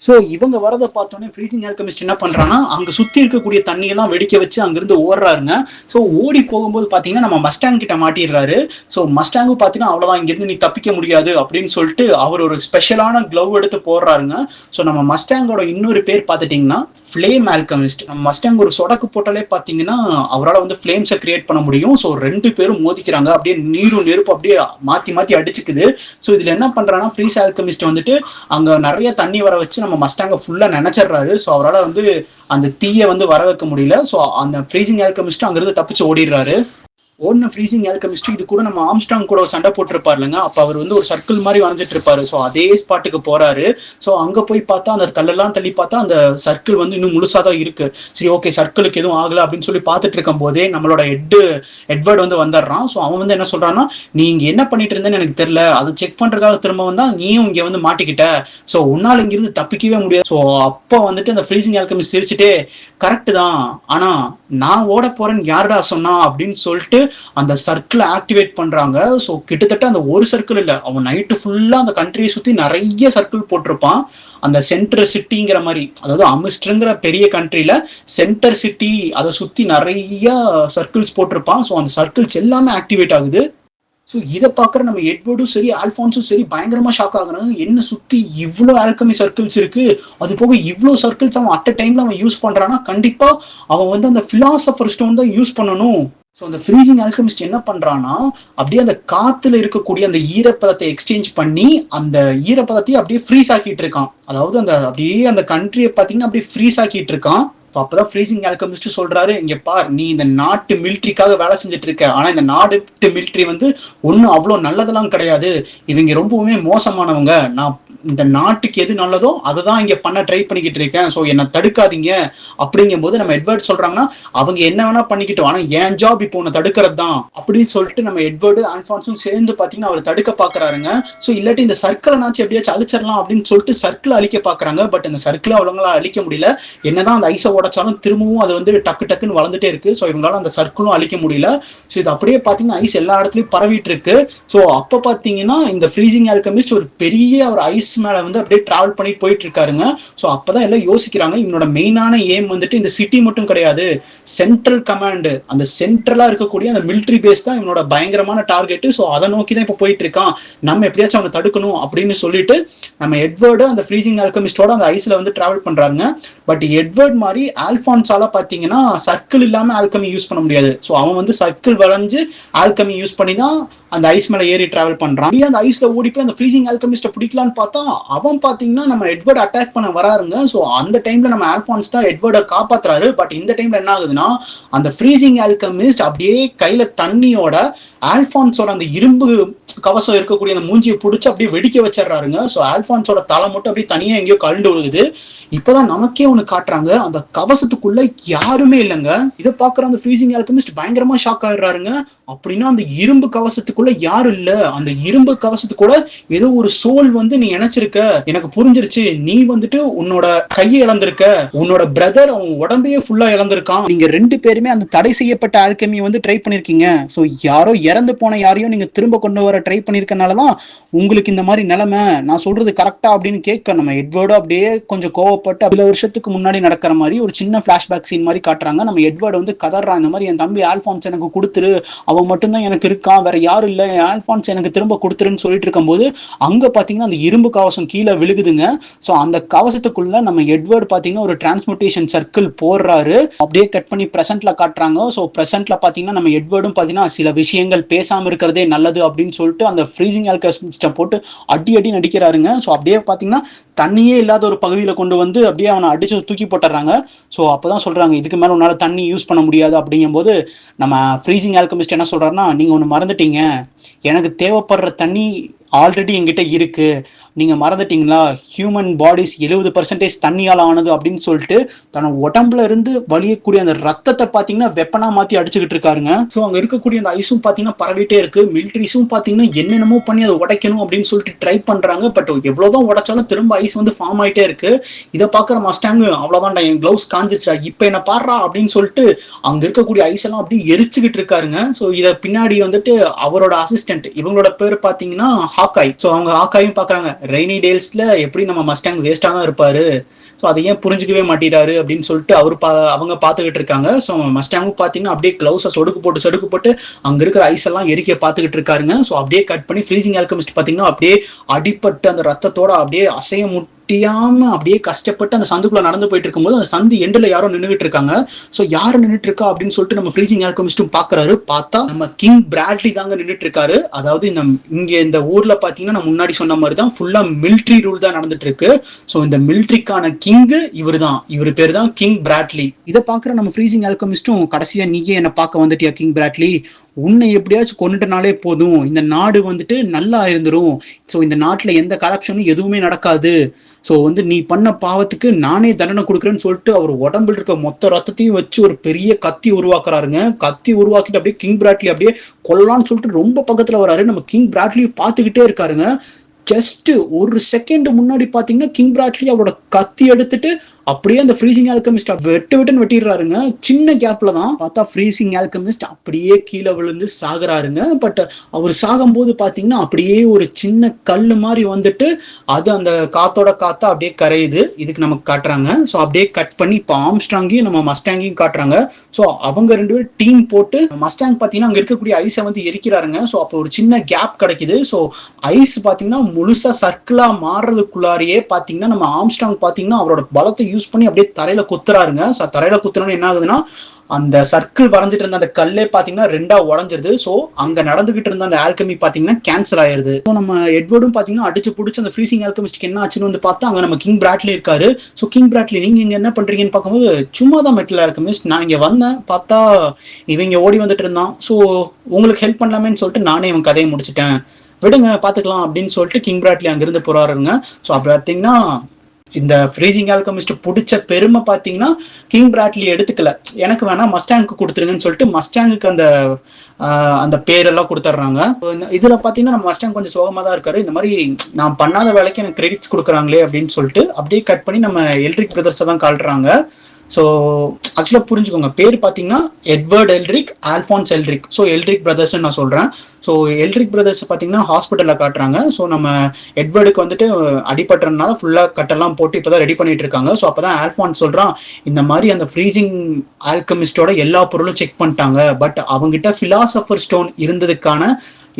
ஸோ இவங்க வரதை பார்த்தோன்னே ஃப்ரீசிங் ஆல்கெமிஸ்ட் என்ன பண்றான்னா அங்க சுத்தி இருக்கக்கூடிய தண்ணியெல்லாம் வெடிக்க வச்சு அங்கிருந்து ஓடுறாருங்க. ஸோ ஓடி போகும்போது பாத்தீங்கன்னா நம்ம மஸ்டாங் கிட்ட மாட்டிடுறாரு. ஸோ மஸ்டாங்கும் பாத்தீங்கன்னா அவ்வளவுதான், இங்கிருந்து நீ தப்பிக்க முடியாது அப்படின்னு சொல்லிட்டு அவர் ஒரு ஸ்பெஷலான கிளவ் எடுத்து போடுறாருங்க. ஸோ நம்ம மஸ்டாங்கோட இன்னொரு பேர் பார்த்துட்டீங்கன்னா ஃப்ளேம் ஆல்கெமிஸ்ட். நம்ம மஸ்டாங் ஒரு சொடக்கு போட்டாலே பாத்தீங்கன்னா அவரால் வந்து ஃப்ளேம்ஸை கிரியேட் பண்ண முடியும். ஸோ ரெண்டு பேரும் மோதிக்கிறாங்க, அப்படியே நீரும் நெருப்பு அப்படியே மாத்தி மாத்தி அடிச்சுக்குது. ஸோ இதுல என்ன பண்றாங்கன்னா ஃப்ரீஸ் ஆல்கெமிஸ்ட் வந்துட்டு அங்க நிறைய தண்ணி வர வச்சு நம்ம மஸ்டாங்க ஃபுல்லா நினைச்சிடுறாரு. ஸோ அவரால் வந்து அந்த தீயை வந்து வர வைக்க முடியல. ஸோ அந்த ஃப்ரீசிங் ஆல்கெமிஸ்ட் அங்கிருந்து தப்பிச்சு ஓடிடுறாரு. ஓடின ஃப்ரீசிங் ஆல்கெமிஸ்ட் இது கூட நம்ம ஆம்ஸ்ட்ராங் கூட சண்டை போட்டிருப்பாரு இல்லைங்க. அப்போ அவர் வந்து ஒரு சர்க்கிள் மாதிரி வரைஞ்சிட்டு இருப்பாரு. ஸோ அதே ஸ்பாட்டுக்கு போறாரு. ஸோ அங்க போய் பார்த்தா அந்த கல்லெல்லாம் தள்ளி பார்த்தா அந்த சர்க்கிள் வந்து இன்னும் முழுசா தான் இருக்கு. சரி ஓகே சர்க்கிளுக்கு எதுவும் ஆகல அப்படின்னு சொல்லி பார்த்துட்டு இருக்கும் போதே நம்மளோட எட்வர்ட் வந்து வந்துடுறான். ஸோ அவன் வந்து என்ன சொல்றான்னா நீ இங்க என்ன பண்ணிட்டு இருந்தேன்னு எனக்கு தெரியல, அதை செக் பண்றதுக்காக திரும்ப வந்தா நீயும் இங்க வந்து மாட்டிக்கிட்ட. ஸோ உன்னால இங்கிருந்து தப்பிக்கவே முடியாது. ஸோ அப்போ வந்துட்டு அந்த ஃப்ரீசிங் ஆல்கெமிஸ்ட் சிரிச்சுட்டே கரெக்ட் தான், ஆனா நான் ஓட போறேன்னு யாருடா சொன்னா அப்படின்னு சொல்லிட்டு அந்த சர்க்கிள் ஆக்டிவேட் பண்றாங்க. ஸோ கிட்டத்தட்ட அந்த ஒரு சர்க்கிள் இல்ல, அவன் நைட்டு ஃபுல்லா அந்த கண்ட்ரியை சுத்தி நிறைய சர்க்கிள் போட்டிருப்பான். அந்த சென்டர் சிட்டிங்கிற மாதிரி, அதாவது அமிஸ்டர்ங்கிற பெரிய கண்ட்ரியில சென்டர் சிட்டி அதை சுத்தி நிறைய சர்க்கிள்ஸ் போட்டிருப்பான். ஸோ அந்த சர்க்கிள்ஸ் எல்லாமே ஆக்டிவேட் ஆகுது. ஸோ இதை பார்க்குற நம்ம எட்வர்டும் சரி ஆல்ஃபான்ஸும் சரி பயங்கரமா ஷாக் ஆகுறாங்க. என்ன சுத்தி இவ்வளோ ஆல்கமி சர்க்கிள்ஸ் இருக்கு, அது போக இவ்வளோ சர்க்கிள்ஸ் அவன் அட் அ டைம்ல அவன் யூஸ் பண்றான்னா கண்டிப்பா அவன் வந்து அந்த பிலாசபர் ஸ்டோன் தான் யூஸ் பண்ணணும். ஸோ அந்த ஃப்ரீசிங் ஆல்கெமிஸ்ட் என்ன பண்றான்னா அப்படியே அந்த காத்துல இருக்கக்கூடிய அந்த ஈரப்பதத்தை எக்ஸ்சேஞ்ச் பண்ணி அந்த ஈரப்பதத்தையும் அப்படியே ஃப்ரீஸ் ஆக்கிட்டு இருக்கான். அதாவது அந்த அப்படியே அந்த கண்ட்ரியை பார்த்தீங்கன்னா அப்படியே ஃப்ரீஸ் ஆக்கிட்டு இருக்கான். அப்பதான் ஃப்ரீசிங் ஆல்கெமிஸ்ட் சொல்றாரு, இங்க பார் நீ இந்த நாட்டு மிலிட்ரிக்காக வேலை செஞ்சுட்டு இருக்க, ஆனா இந்த நாட்டு மிலிட்ரி வந்து ஒன்னும் அவ்வளவு நல்லதெல்லாம் கிடையாது, இவங்க ரொம்பவுமே மோசமானவங்க, நான் இந்த நாட்டுக்கு எது நல்லதோ அதுதான் இங்க பண்ண ட்ரை பண்ணிக்கிட்டு இருக்கேன், ஸோ என்னை தடுக்காதீங்க அப்படிங்கும் போது நம்ம எட்வர்ட் சொல்றாங்கன்னா அவங்க என்ன வேணா பண்ணிக்கிட்டோம், ஆனா என் ஜாப் இப்போ உன்னை தடுக்கிறது தான் அப்படின்னு சொல்லிட்டு நம்ம எட்வர்டு ஆல்ஃபான்ஸும் சேர்ந்து பாத்தீங்கன்னா அவர் தடுக்க பாக்குறாருங்க. ஸோ இல்லாட்டி இந்த சர்க்கிளை நாச்சு எப்படியாச்சும் அழிச்சிடலாம் அப்படின்னு சொல்லிட்டு சர்க்கிளை அழிக்க பாக்குறாங்க. பட் இந்த சர்க்கிளை அவங்களால அழிக்க முடியல. என்னதான் அந்த ஐஸை உடைச்சாலும் திரும்பவும் அது வந்து டக்கு டக்குன்னு வளர்ந்துட்டே இருக்கு. ஸோ இவங்களால அந்த சர்க்கிளும் அழிக்க முடியல. ஸோ இது அப்படியே பாத்தீங்கன்னா ஐஸ் எல்லா இடத்துலயும் பரவிட்டு இருக்கு. ஸோ அப்ப பாத்தீங்கன்னா இந்த ஃப்ரீசிங் ஆல்கெமிஸ்ட் ஒரு பெரிய ஒரு ஐஸ் மேல வந்து அப்படியே டிராவல் பண்ணிட்டு போயிட்டு இருக்காருங்க. ஸோ அப்பதான் எல்லாம் யோசிக்கிறாங்க இவனோட மெயினான எய்ம் வந்துட்டு இந்த சிட்டி மட்டும் கிடையாது, சென்ட்ரல் கமாண்டு, அந்த சென்ட்ரலா இருக்கக்கூடிய அந்த மிலிட்ரி பேஸ் தான் இவனோட பயங்கரமான டார்கெட். ஸோ அதை நோக்கி தான் இப்போ போயிட்டு இருக்கான், நம்ம எப்படியாச்சும் அவனை தடுக்கணும் அப்படின்னு சொல்லிட்டு நம்ம எட்வர்டு அந்த ஃப்ரீசிங் ஆல்கெமிஸ்டோட அந்த ஐஸ்ல வந்து டிராவல் பண்றாங்க. பட் எட்வர்ட் மாதிரி ஆல்ஃபான்ஸால பாத்தீங்கன்னா சர்க்கிள் இல்லாம ஆல்கமி யூஸ் பண்ண முடியாது. ஸோ அவன் வந்து சர்க்கிள் வளைஞ்சு ஆல்கமி யூஸ் பண்ணி தான் அந்த ஐஸ் மேல ஏறி டிராவல் பண்றான். அந்த ஐஸ்ல ஓடி போய் அந்த ஃப்ரீசிங் ஆல்கெமிஸ்ட பிடிக்கலான்னு பார்த்தா அவன் பாத்தீங்கன்னா நம்ம எட்வர்ட் அட்டாக் பண்ண வராருங்க. ஸோ அந்த டைம்ல நம்ம ஆல்ஃபான்ஸ் தான் எட்வர்டை காப்பாத்துறாரு. பட் இந்த டைம்ல என்ன ஆகுதுன்னா அந்த ஃப்ரீசிங் ஆல்கெமிஸ்ட் அப்படியே கையில தண்ணியோட ஆல்ஃபான்ஸோட அந்த இரும்பு கவசம் இருக்கக்கூடிய அந்த மூஞ்சியை பிடிச்சி அப்படியே வெடிக்க வச்சிடறாருங்க. ஸோ ஆல்ஃபான்ஸோட தலை மட்டும் அப்படியே தனியா எங்கேயோ கலண்டு விழுகுது. இப்பதான் நமக்கே ஒண்ணு காட்டுறாங்க, அந்த கவசத்துக்குள்ள யாருமே இல்லைங்க. இதை பாக்குற அந்த ஃப்ரீசிங் ஆல்கெமிஸ்ட் பயங்கரமா ஷாக் ஆயிடுறாருங்க. அப்படின்னா அந்த இரும்பு கவசத்துக்குள்ள யாரும் இல்ல, அந்த இரும்பு கவசத்துக்குள்ள ஏதோ ஒரு சோல் வந்து நீ நினைச்சிருக்க, எனக்கு புரிஞ்சிருச்சு, நீ வந்துட்டு உன்னோட கையை இழந்திருக்க, உன்னோட பிரதர் அவன் உடம்பையே ஃபுல்லா இழந்திருக்கான், நீங்க ரெண்டு பேருமே அந்த தடை செய்யப்பட்ட ஆல்கெமியை வந்து ட்ரை பண்ணிருக்கீங்க. ஸோ யாரோ இறந்து போன யாரையும் நீங்க திரும்ப கொண்டு வர ட்ரை பண்ணிருக்கனாலதான் உங்களுக்கு இந்த மாதிரி நிலைமை, நான் சொல்றது கரெக்டா அப்படின்னு கேட்க நம்ம எட்வர்டு அப்படியே கொஞ்சம் கோவப்பட்டு சில வருஷத்துக்கு முன்னாடி நடக்கிற மாதிரி ஒரு சின்ன பிளாஷ்பேக் சீன் மாதிரி காட்டுறாங்க. நம்ம எட்வர்டு வந்து கதறான், இந்த மாதிரி என் தம்பி ஆல்ஃபான்ஸ் எனக்கு கொடுத்துரு, அவன் மட்டும்தான் எனக்கு இருக்கான், வேற யாரும் இல்லை, ஆல்ஃபான்ஸ் எனக்கு திரும்ப கொடுத்துருன்னு சொல்லிட்டு இருக்கும்போது அங்க பாத்தீங்கன்னா அந்த இரும்பு கவசம் கீழே விழுகுதுங்க. ஸோ அந்த கவசத்துக்குள்ள நம்ம எட்வர்டு பாத்தீங்கன்னா ஒரு டிரான்ஸ்போர்டேஷன் சர்க்கிள் போடுறாரு. அப்படியே கட் பண்ணி பிரசன்ட்ல காட்டுறாங்க. ஸோ பிரசன்ட்ல பாத்தீங்கன்னா நம்ம எட்வர்டும் பாத்தீங்கன்னா சில விஷயங்கள் பேசாம இருக்கிறதே நல்லது அப்படின்னு சொல்லிட்டு அந்த ஃப்ரீசிங் ஆல்கெமிஸ்ட போட்டு அடி அடி நடிக்கிறாருங்க. ஸோ அப்படியே பாத்தீங்கன்னா தண்ணியே இல்லாத ஒரு பகுதியில கொண்டு வந்து அப்படியே அவனை அடிச்சு தூக்கி போட்டுறாங்க. ஸோ அப்பதான் சொல்றாங்க இதுக்கு மேல உன்னால தண்ணி யூஸ் பண்ண முடியாது அப்படிங்கும் போது நம்ம ஃப்ரீசிங் ஆல்கெமிஸ்ட் என்ன சொல்றாருன்னா, நீங்க ஒண்ணு மறந்துட்டீங்க, எனக்கு தேவைப்படுற தண்ணி ஆல்ரெடி எங்கிட்ட இருக்கு, நீங்க மறந்துட்டீங்களா, ஹியூமன் பாடிஸ் 70% தண்ணியால் ஆனது அப்படின்னு சொல்லிட்டு தன் உடம்புல இருந்து வலியக்கூடிய அந்த ரத்தத்தை பாத்தீங்கன்னா வெப்பனா மாத்தி அடிச்சுக்கிட்டு இருக்காருங்க. ஸோ அங்க இருக்கக்கூடிய அந்த ஐஸும் பாத்தீங்கன்னா பரவிட்டே இருக்கு. மிலிட்ரிஸும் பாத்தீங்கன்னா என்னென்னமோ பண்ணி அதை உடைக்கணும் அப்படின்னு சொல்லிட்டு ட்ரை பண்றாங்க. பட் எவ்வளவுதான் உடைச்சாலும் திரும்ப ஐஸ் வந்து ஃபார்ம் ஆயிட்டே இருக்கு. இதை பாக்குற மஸ்டாங் அவ்வளவுதான்டா என் கிளவுஸ் காஞ்சிருச்சா, இப்ப என்ன பாடுறா அப்படின்னு சொல்லிட்டு அங்க இருக்கக்கூடிய ஐஸ் எல்லாம் அப்படியே எரிச்சுக்கிட்டு இருக்காருங்க. ஸோ இதை பின்னாடி வந்துட்டு அவரோட அசிஸ்டன்ட், இவங்களோட பேர் பாத்தீங்கன்னா ஹாக்காய். ஸோ அவங்க ஹாக்காயும் பாக்குறாங்க, ரெய்னி டேல்ஸ்ல எப்படி நம்ம மஸ்டாங் வேஸ்டா தான் இருப்பாரு, ஸோ அதை ஏன் புரிஞ்சுக்கவே மாட்டேறாரு அப்படின்னு சொல்லிட்டு அவங்க பார்த்துக்கிட்டு இருக்காங்க. ஸோ மஸ்டாங்கும் பார்த்தீங்கன்னா அப்படியே கிளவுஸை சொடுக்கு போட்டு அங்கே இருக்கிற ஐஸ் எல்லாம் எரிக்க பார்த்துக்கிட்டு இருக்காருங்க. ஸோ அப்படியே கட் பண்ணி ஃப்ரீசிங் ஆல்கெமிஸ்ட் பார்த்தீங்கன்னா அப்படியே அடிப்பட்டு அந்த ரத்தத்தோட அப்படியே அசைய முடியாம அப்படியே கஷ்டப்பட்டு அந்த சந்துக்குள்ள நடந்து போயிட்டு இருக்கும்போது அந்த சந்து எண்டுல யாரோ நின்றுட்டு இருக்காங்க. ஸோ யாரு நின்றுட்டு இருக்கா அப்படின்னு சொல்லிட்டு நம்ம ஃப்ரீசிங் ஆல்கெமிஸ்டும் பாக்குறாரு. பார்த்தா நம்ம கிங் பிராட்லி தாங்க நின்றுட்டு இருக்காரு. அதாவது இந்த ஊர்ல பாத்தீங்கன்னா நான் முன்னாடி சொன்ன மாதிரி தான் ஃபுல்லா மிலிட்ரி ரூல் தான் நடந்துட்டு இருக்கு. ஸோ இந்த மிலிட்ரிக்கான கிங் இவர் தான், இவர் பேர் தான் கிங் பிராட்லி. இதை பாக்குற நம்ம ஃப்ரீசிங் ஆல்கெமிஸ்டும் கடைசியா நீயே என்ன பார்க்க வந்துட்டியா கிங் பிராட்லி, உன்னை எப்படியாச்சும் கொண்டுட்டனாலே போதும், இந்த நாடு வந்துட்டு நல்லா இருந்துரும், ஸோ இந்த நாட்டில் எந்த கரப்ஷனும் எதுவுமே நடக்காது, ஸோ வந்து நீ பண்ண பாவத்துக்கு நானே தண்டனை கொடுக்குறேன்னு சொல்லிட்டு அவர் உடம்புல இருக்க மொத்த ரத்தத்தையும் வச்சு ஒரு பெரிய கத்தி உருவாக்குறாருங்க. கத்தி உருவாக்கிட்டு அப்படியே கிங் பிராட்லி அப்படியே கொல்லலான்னு சொல்லிட்டு ரொம்ப பக்கத்துல வராரு. நம்ம கிங் பிராட்லியை பார்த்துக்கிட்டே இருக்காருங்க. ஜஸ்ட் ஒரு செகண்ட் முன்னாடி பாத்தீங்கன்னா கிங் பிராட்லி அவரோட கத்தி எடுத்துட்டு அப்படியே அந்த ஃப்ரீசிங் ஆல்கெமிஸ்ட் வெட்டுன்னு வெட்டிடுறாருங்க. சின்ன கேப்ல தான் பார்த்தா ஃப்ரீசிங் ஆல்கெமிஸ்ட் அப்படியே கீழே விழுந்து சாகுறாருங்க. பட் அவர் சாகும்போது பாத்தீங்கன்னா அப்படியே ஒரு சின்ன கல்லு மாதிரி வந்துட்டு அது அந்த காத்தோட காத்தா அப்படியே கரையுது. இதுக்கு நமக்கு காட்டுறாங்க. ஸோ அப்படியே கட் பண்ணி இப்போ ஆம்ஸ்ட்ராங்கையும் நம்ம மஸ்டாங்கையும் காட்டுறாங்க. ஸோ அவங்க ரெண்டு பேரும் டீம் போட்டு மஸ்டாங் பாத்தீங்கன்னா அங்க இருக்கக்கூடிய ஐஸை வந்து எரிக்கிறாருங்க. ஸோ அப்போ ஒரு சின்ன கேப் கிடைக்குது. ஸோ ஐஸ் பாத்தீங்கன்னா முழுசா சர்க்கிளா மாறுறதுக்குள்ளாரியே பாத்தீங்கன்னா நம்ம ஆம்ஸ்ட்ராங் பாத்தீங்கன்னா அவரோட பலத்தை யூஸ் பண்ணி அப்படியே தரையில குத்துறாருங்க. தரையில குத்துறோம்னு என்ன ஆகுதுன்னா அந்த சர்க்கிள் வரைஞ்சிட்டு இருந்த அந்த கல்லே பாத்தீங்கன்னா ரெண்டா உடஞ்சிருது. ஸோ அங்க நடந்துகிட்டு இருந்த அந்த ஆல்கமி பாத்தீங்கன்னா கேன்சல் ஆயிருது. ஸோ நம்ம எட்வர்டும் பாத்தீங்கன்னா அடிச்சு பிடிச்சி அந்த ஃப்ரீசிங் ஆல்கமிஸ்ட்க்கு என்ன ஆச்சுன்னு வந்து பார்த்தா அங்க நம்ம கிங் பிராட்லி இருக்காரு. ஸோ கிங் பிராட்லி நீங்க இங்க என்ன பண்றீங்கன்னு பார்க்கும்போது சும்மா தான் மெட்டல் ஆல்கமிஸ்ட், நான் இங்க வந்தேன், பார்த்தா இவங்க ஓடி வந்துட்டு இருந்தான், ஸோ உங்களுக்கு ஹெல்ப் பண்ணலாமேன்னு சொல்லிட்டு நானே இவன் கதையை முடிச்சுட்டேன், விடுங்க பாத்துக்கலாம் அப்படின்னு சொல்லிட்டு கிங் பிராட்லி அங்கிருந்து போறாருங்க. ஸோ அப்படி பார்த்தீங்கன்னா இந்த ஃப்ரீசிங் ஆல்கெமிஸ்ட் பிடிச்ச பெருமை பாத்தீங்கன்னா கிங் பிராட்லி எடுத்துக்கல, எனக்கு வேணா மஸ்டாங்க்கு கொடுத்துருங்கன்னு சொல்லிட்டு மஸ்டாங்குக்கு அந்த பேரெல்லாம் கொடுத்துட்றாங்க. இதுல பாத்தீங்கன்னா நம்ம மஸ்டாங் கொஞ்சம் சோகமா தான் இருக்காரு. இந்த மாதிரி நான் பண்ணாத வேலைக்கு எனக்கு கிரெடிட்ஸ் கொடுக்குறாங்களே அப்படின்னு சொல்லிட்டு அப்படியே கட் பண்ணி நம்ம எல்ரிக் பிரதர்ஸை தான் காட்டுறாங்க. ஸோ ஆக்சுவலாக புரிஞ்சுக்கோங்க, பேர் பார்த்தீங்கன்னா Edward Elric, Alphonse Elric. So Elric brothers நான் சொல்கிறேன். ஸோ எல்ரிக் பிரதர்ஸ் பார்த்தீங்கன்னா ஹாஸ்பிட்டலில் காட்டுறாங்க. ஸோ நம்ம எட்வர்டுக்கு வந்துட்டு அடிபட்டுறதுனால ஃபுல்லாக கட்டெல்லாம் போட்டு இப்போ தான் ரெடி பண்ணிட்டு இருக்காங்க. ஸோ அப்போ தான் ஆல்ஃபான்ஸ் சொல்கிறான், இந்த மாதிரி அந்த ஃப்ரீசிங் ஆல்கமிஸ்டோட எல்லா பொருளும் செக் பண்ணிட்டாங்க, பட் அவங்ககிட்ட ஃபிலாசபர் ஸ்டோன் இருந்ததுக்கான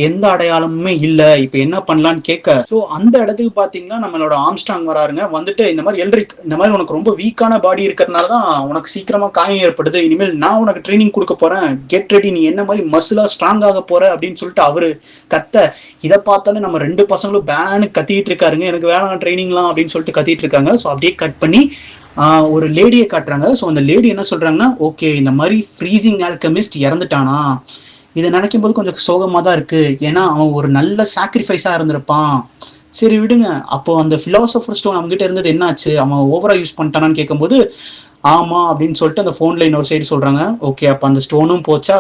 எந்த அடையாளமுமே இல்லை, இப்போ என்ன பண்ணலான்னு கேட்க. ஸோ அந்த இடத்துக்கு பார்த்தீங்கன்னா நம்மளோட ஆம்ஸ்ட்ராங் வராருங்க. வந்துட்டு இந்த மாதிரி எல்ரிக், இந்த மாதிரி உனக்கு ரொம்ப வீக்கான பாடி இருக்கிறதுனால தான் உனக்கு சீக்கிரமா காயம் ஏற்படுது, இனிமேல் நான் உனக்கு ட்ரைனிங் கொடுக்க போறேன், கெட் ரெடி, நீ என்ன மாதிரி மசிலா ஸ்ட்ராங் ஆக போற அப்படின்னு சொல்லிட்டு அவரு கத்த. இதை பார்த்தாலும் நம்ம ரெண்டு பசங்களும் பேனு கத்திட்டு இருக்காருங்க, எனக்கு வேணாம் ட்ரைனிங்லாம் அப்படின்னு சொல்லிட்டு கத்திட்டு இருக்காங்க. ஸோ அப்படியே கட் பண்ணி ஒரு லேடியை காட்டுறாங்க. ஸோ அந்த லேடி என்ன சொல்றாங்கன்னா, ஓகே இந்த மாதிரி ஃப்ரீசிங் ஆல்கெமிஸ்ட் இறந்துட்டானா, இதை நினைக்கும் போது கொஞ்சம் சோகமா தான் இருக்கு, ஏன்னா அவன் ஒரு நல்ல சாக்ரிஃபைஸா இருந்திருப்பான், சரி விடுங்க. அப்போ அந்த பிலாசபர் ஸ்டோன் அவங்க கிட்ட இருந்தது என்னாச்சு, அவன் ஓவரா யூஸ் பண்ணிட்டானான்னு கேட்கும்போது ஆமா அப்படின்னு சொல்லிட்டு அந்த போன்ல இன்னொரு சைடு சொல்றாங்க. ஓகே அப்ப அந்த ஸ்டோனும் போச்சா,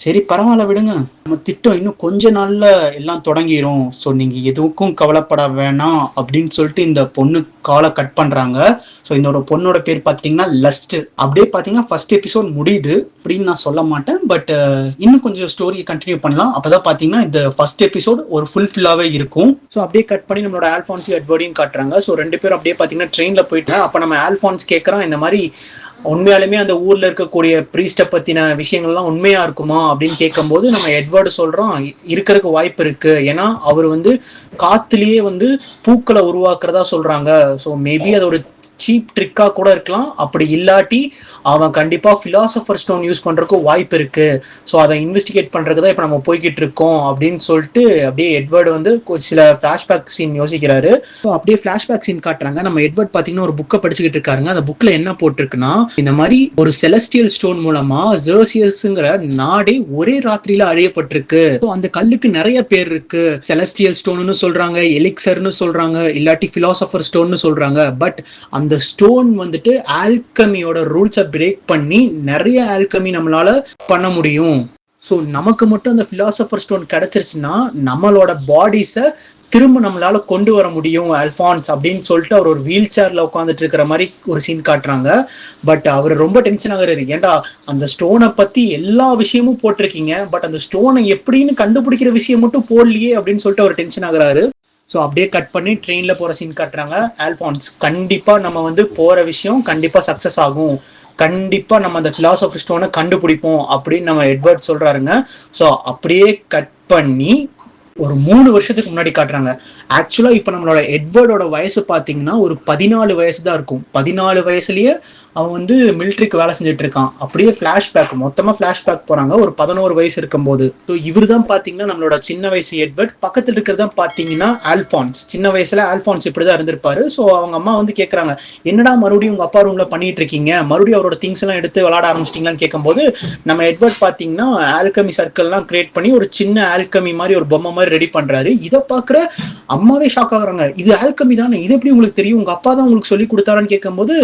சரி பரவாயில்ல விடுங்க, நம்ம திட்டம் இன்னும் கொஞ்ச நாள்ல எல்லாம் தொடங்கிரும், ஸோ நீங்க எதுக்கும் கவலைப்பட வேணாம் அப்படின்னு சொல்லிட்டு இந்த பொண்ணு காலை கட் பண்றாங்க. ஸோ இந்த பொண்ணோட பேர் பார்த்தீங்கன்னா லஸ்ட். அப்படியே பார்த்தீங்கன்னா ஃபர்ஸ்ட் எபிசோட் முடியுது அப்படின்னு நான் சொல்ல மாட்டேன், பட் இன்னும் கொஞ்சம் ஸ்டோரியை கண்டினியூ பண்ணலாம். அப்பதான் பார்த்தீங்கன்னா இந்த ஃபர்ஸ்ட் எபிசோட் ஒரு ஃபுல்ஃபில்லாவே இருக்கும். ஸோ அப்படியே கட் பண்ணி நம்மளோட ஆல்ஃபான்ஸையும் எட்வர்டையும் காட்டுறாங்க. ஸோ ரெண்டு பேரும் அப்படியே பார்த்தீங்கன்னா ட்ரெயின்ல போயிட்டு, அப்போ நம்ம ஆல்ஃபான்ஸ் கேட்கறான், இந்த மாதிரி உண்மையாலுமே அந்த ஊர்ல இருக்கக்கூடிய பிரீஸ்ட பத்தின விஷயங்கள்லாம் உண்மையா இருக்குமா அப்படின்னு கேட்கும்போது நம்ம எட்வர்டு சொல்றோம், இருக்கிறதுக்கு வாய்ப்பு இருக்கு, ஏன்னா அவர் காத்துலயே பூக்களை உருவாக்குறதா சொல்றாங்க. ஸோ மேபி அது ஒரு சீப் ட்ரிக்கா கூட இருக்கலாம். அப்படி இல்லாட்டி அவன் கண்டிப்பா பிலாசபர் ஸ்டோன் யூஸ் பண்றதுக்கு வாய்ப்பு இருக்கு. ஸோ அதை இன்வெஸ்டிகேட் பண்றதுக்கு தான் இப்ப நம்ம போய்கிட்டு இருக்கோம் அப்படின்னு சொல்லிட்டு அப்படியே எட்வர்டு வந்து சில பிளாஷ்பேக் சீன் யோசிக்கிறாரு. ஸோ அப்படியே பிளாஷ்பேக் சீன் காட்டுறாங்க. நம்ம எட்வர்ட் பாத்தீங்கன்னா ஒரு புக்கை படிச்சுக்கிட்டு இருக்காருங்க. அந்த புக்ல என்ன போட்டிருக்குன்னா, இந்த மாதிரி ஒரு செலஸ்டியல் ஸ்டோன் மூலமா ஜெர்சியஸ்ங்கிற நாடே ஒரே ராத்திரியில அழியப்பட்டிருக்கு. அந்த கல்லுக்கு நிறைய பேர் இருக்கு. செலஸ்டியல் ஸ்டோன்னு சொல்றாங்க, எலிக்சர்னு சொல்றாங்க, இல்லாட்டி பிலாசபர் ஸ்டோன்னு சொல்றாங்க. பட் அந்த ஸ்டோன் வந்துட்டு ஆல்கமியோட ரூல்ஸை பிரேக் பண்ணி நிறைய ஆல்கமி நம்மளால பண்ண முடியும். ஸோ நமக்கு மட்டும் அந்த பிலாசபர் ஸ்டோன் கிடைச்சிருச்சுன்னா நம்மளோட பாடிஸை திரும்ப நம்மளால கொண்டு வர முடியும் அல்பான்ஸ் அப்படின்னு சொல்லிட்டு அவர் ஒரு வீல் சேர்ல உட்காந்துட்டு இருக்கிற மாதிரி ஒரு சீன் காட்டுறாங்க. பட் அவர் ரொம்ப டென்ஷன் ஆகுறாரு. ஏன்டா அந்த ஸ்டோனை பத்தி எல்லா விஷயமும் போட்டிருக்கீங்க, பட் அந்த ஸ்டோனை எப்படின்னு கண்டுபிடிக்கிற விஷயம் மட்டும் போடலையே அப்படின்னு சொல்லிட்டு அவர் டென்ஷன் ஆகுறாரு. ஸோ அப்படியே கட் பண்ணி ட்ரெயின்ல போற சீன் காட்டுறாங்க. ஆல்பான்ஸ், கண்டிப்பா நம்ம வந்து போற விஷயம் கண்டிப்பா சக்சஸ் ஆகும், கண்டிப்பா நம்ம அந்த பிலாசபர் ஸ்டோனை கண்டுபிடிப்போம் அப்படின்னு நம்ம எட்வர்ட் சொல்றாருங்க. ஸோ அப்படியே கட் பண்ணி ஒரு 3 வருஷத்துக்கு முன்னாடி காட்டுறாங்க. ஆக்சுவலா இப்ப நம்மளோட எட்வர்டோட வயசு பாத்தீங்கன்னா ஒரு 14 வயசு தான் இருக்கும். 14 வயசுலயே அவன் வந்து மிலிட்ரிக்கு வேலை செஞ்சுட்டு இருக்கான். அப்படியே பிளாஷ்பேக், மொத்தமா பிளாஷ்பேக் போறாங்க ஒரு 11 வயசு இருக்கும் போது. ஸோ இவர் தான் பாத்தீங்கன்னா நம்மளோட சின்ன வயசு எட்வர்ட். பக்கத்துல இருக்கிறதா பாத்தீங்கன்னா ஆல்பான்ஸ். சின்ன வயசுல ஆல்பான்ஸ் இப்படிதான் இருந்திருப்பாரு. ஸோ அவங்க அம்மா வந்து கேட்கறாங்க, என்னடா மறுபடியும் உங்க அப்பா ரூம்ல பண்ணிட்டு இருக்கீங்க, மறுபடியும் அவரோட திங்ஸ் எல்லாம் எடுத்து விளையாட ஆரம்பிச்சிட்டீங்களான்னு கேட்கும்போது நம்ம எட்வர்ட் பாத்தீங்கன்னா ஆல்கமி சர்க்கிள் எல்லாம் கிரியேட் பண்ணி ஒரு சின்ன ஆல்கமி மாதிரி ஒரு பொம்மை மாதிரி ரெடி பண்றாரு. இதை பாக்குற அம்மாவே ஷாக் ஆகுறாங்க. இது ஆல்கமி தானே, இது எப்படி உங்களுக்கு தெரியும், உங்க அப்பா தான் உங்களுக்கு சொல்லி கொடுத்தாரான்னு கேட்கும்போது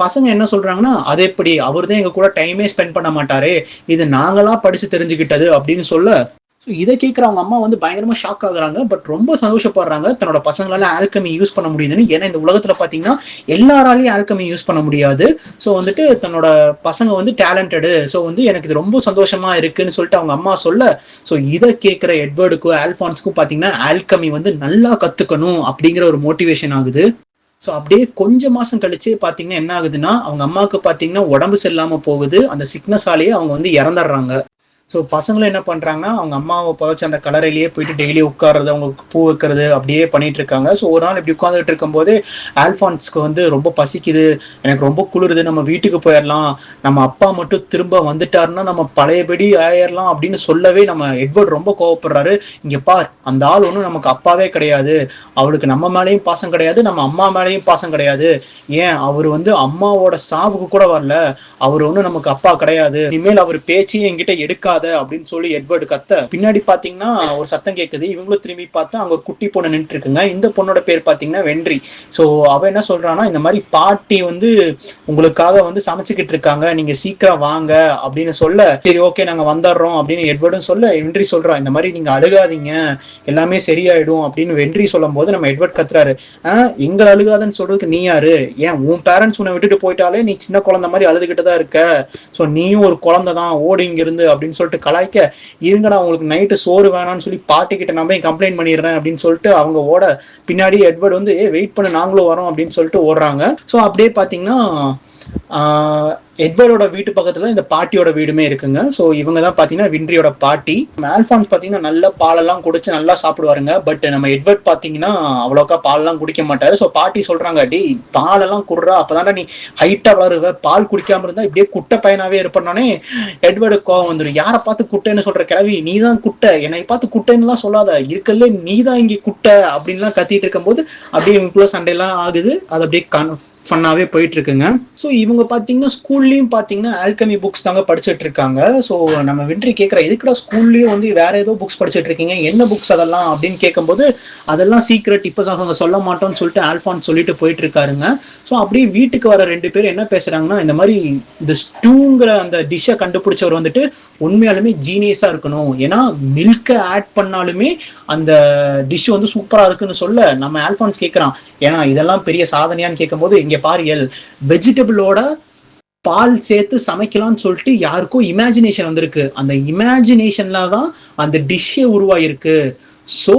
பசங்க என்ன சொல்றாங்கன்னா, அது எப்படி, அவர் தான் எங்க கூட டைமே ஸ்பெண்ட் பண்ண மாட்டாரு, இது நாங்களா படிச்சு தெரிஞ்சுக்கிட்டது அப்படின்னு சொல்ல இதை கேட்கிற அவங்க அம்மா வந்து பயங்கரமா ஷாக் ஆகுறாங்க. பட் ரொம்ப சந்தோஷப்படுறாங்க தன்னோட பசங்களால ஆல்கமி யூஸ் பண்ண முடியுதுன்னு. ஏன்னா இந்த உலகத்துல பாத்தீங்கன்னா எல்லாராலையும் ஆல்கமி யூஸ் பண்ண முடியாது. ஸோ வந்துட்டு தன்னோட பசங்க வந்து டேலண்டடு, ஸோ வந்து எனக்கு இது ரொம்ப சந்தோஷமா இருக்குன்னு சொல்லிட்டு அவங்க அம்மா சொல்ல, ஸோ இதை கேட்கிற எட்வர்டுக்கும் ஆல்பான்ஸ்க்கும் பாத்தீங்கன்னா ஆல்கமி வந்து நல்லா கத்துக்கணும் அப்படிங்கிற ஒரு மோட்டிவேஷன் ஆகுது. ஸோ அப்படியே கொஞ்சம் மாசம் கழிச்சு பாத்தீங்கன்னா என்ன ஆகுதுன்னா, அவங்க அம்மாவுக்கு பாத்தீங்கன்னா உடம்பு சரியில்லாம போகுது. அந்த சிக்னஸாலேயே அவங்க வந்து இறந்துடுறாங்க. ஸோ பசங்களும் என்ன பண்றாங்கன்னா அவங்க அம்மாவை புதைச்ச அந்த கலரையிலேயே போயிட்டு டெய்லி உட்கார்றது, அவங்களுக்கு பூ வைக்கிறது அப்படியே பண்ணிட்டு இருக்காங்க. ஸோ ஒரு நாள் இப்படி உட்காந்துட்டு இருக்கும்போது ஆல்பான்ஸ்க்கு வந்து ரொம்ப பசிக்குது, எனக்கு ரொம்ப குளிருது, நம்ம வீட்டுக்கு போயிடலாம், நம்ம அப்பா மட்டும் திரும்ப வந்துட்டாருன்னா நம்ம பழையபடி ஆயிடலாம் அப்படின்னு சொல்லவே நம்ம எட்வர்ட் ரொம்ப கோவப்படுறாரு. இங்க பார், அந்த ஆள் ஒன்றும் நமக்கு அப்பாவே கிடையாது, அவளுக்கு நம்ம மேலேயும் பாசம் கிடையாது, நம்ம அம்மா மேலேயும் பாசம் கிடையாது, ஏன் அவர் வந்து அம்மாவோட சாவுக்கு கூட வரல, அவர் ஒன்றும் நமக்கு அப்பா கிடையாது, இனிமேல் அவர் பேச்சையும் என்கிட்ட எடுக்காத அப்படின்னு சொல்லி எட்வர்டு கத்த, பின்னாடி பாத்தீங்கன்னா ஒரு சத்தம் கேட்குது. இவங்களும் திரும்பி பார்த்தா அங்க ஒரு குட்டி பொண்ணு நின்று இருக்குங்க. இந்த பொண்ணோட பேர் பாத்தீங்கன்னா வென்றி. ஸோ அவ என்ன சொல்றான்னா, இந்த மாதிரி பாட்டி வந்து உங்களுக்காக வந்து சமைச்சுக்கிட்டு இருக்காங்க, நீங்க சீக்கிரம் வாங்க அப்படின்னு சொல்ல, சரி ஓகே நாங்க வந்துடுறோம் அப்படின்னு எட்வர்டும் சொல்ல, வென்றி சொல்றா இந்த மாதிரி நீங்க அழுகாதீங்க எல்லாமே சரியாயிடும் அப்படின்னு வென்றி சொல்லும் போது நம்ம எட்வர்ட் கத்துறாரு, எங்களை அழுகாதன்னு சொல்றதுக்கு நீ யாரு, ஏன் உன் பேரண்ட்ஸ் உன்னை விட்டுட்டு போயிட்டாலே நீ சின்ன குழந்தை மாதிரி அழுதுகிட்டு தான் இருக்க, ஸோ நீயும் ஒரு குழந்தை தான், ஓடி இங்க இருந்து அப்படின்னு சொல்லிட்டு கலாய்க்க, இருங்கடா உங்களுக்கு நைட்டு சோறு வேணாம்னு சொல்லி பாட்டி கிட்ட நான் போய் கம்ப்ளைண்ட் பண்ணிடுறேன் அப்படின்னு சொல்லிட்டு அவங்க ஓட, பின்னாடி எட்வர்ட் வந்து வெயிட் பண்ண நாங்களும் வரோம் அப்படின்னு சொல்லிட்டு ஓடுறாங்க. ஸோ அப்படியே பாத்தீங்கன்னா எட்வர்டோட வீட்டு பக்கத்துல இந்த பாட்டியோட வீடுமே இருக்குங்க. ஸோ இவங்க தான் பாத்தீங்கன்னா வின்ட்ரியோட பாட்டி. ஆல்பான்ஸ் பாத்தீங்கன்னா நல்ல பாலெல்லாம் குடிச்சு நல்லா சாப்பிடுவாருங்க. பட் நம்ம எட்வர்ட் பாத்தீங்கன்னா அவ்வளோக்கா பாலெல்லாம் குடிக்க மாட்டாரு. ஸோ பாட்டி சொல்றாங்க, டே பாலெல்லாம் குடுறா, அப்பதான்டா நீ ஹைட்டா வளருவ, பால் குடிக்காம இருந்தா இப்படியே குட்டை பையனாவே இருப்பானே. எட்வர்டு கோவம் வந்துடும், யாரை பார்த்து குட்டைன்னு சொல்ற கிளவி, நீ தான் குட்டை, என்னை பார்த்து குட்டைன்னு எல்லாம் சொல்லாத, இருக்கல நீ தான் இங்கே குட்டை அப்படின்லாம் கத்திட்டு இருக்கும் போது அப்படியே இவங்களுக்குள்ள சண்டையெல்லாம் ஆகுது. அது அப்படியே ஃபன்னாவே போயிட்டு இருக்குங்க. ஸோ இவங்க பாத்தீங்கன்னா ஸ்கூல்லயும் பாத்தீங்கன்னா ஆல்கமி புக்ஸ் தாங்க படிச்சுட்டு இருக்காங்க. ஸோ நம்ம வென்றி கேட்கிற, எதுக்குடா ஸ்கூல்லயும் வந்து வேற ஏதோ புக்ஸ் படிச்சுட்டு இருக்கீங்க, என்ன புக்ஸ் அதெல்லாம் அப்படின்னு கேட்கும்போது, அதெல்லாம் சீக்ரெட், இப்போ சொல்ல மாட்டோம்னு சொல்லிட்டு ஆல்பான்ஸ் சொல்லிட்டு போயிட்டு இருக்காருங்க. ஸோ அப்படியே வீட்டுக்கு வர 2 பேரும் என்ன பேசுறாங்கன்னா, இந்த மாதிரி இந்த ஸ்டூங்கிற அந்த டிஷ்ஷை கண்டுபிடிச்சவர் வந்துட்டு உண்மையாலுமே ஜீனியஸா இருக்கணும், ஏன்னா மில்கை ஆட் பண்ணாலுமே அந்த டிஷ் வந்து சூப்பரா இருக்குன்னு சொல்ல நம்ம ஆல்பான்ஸ் கேட்கிறான், ஏன்னா இதெல்லாம் பெரிய சாதனையான்னு கேட்கும்போது, இங்க பாரியல் வெஜிடபிளோட பால் சேர்த்து சமைக்கலாம்னு சொல்லிட்டு யாருக்கும் இமேஜினேஷன் வந்திருக்கு, அந்த இமேஜினேஷன்ல தான் அந்த டிஷ்ஷே உருவாயிருக்கு. ஸோ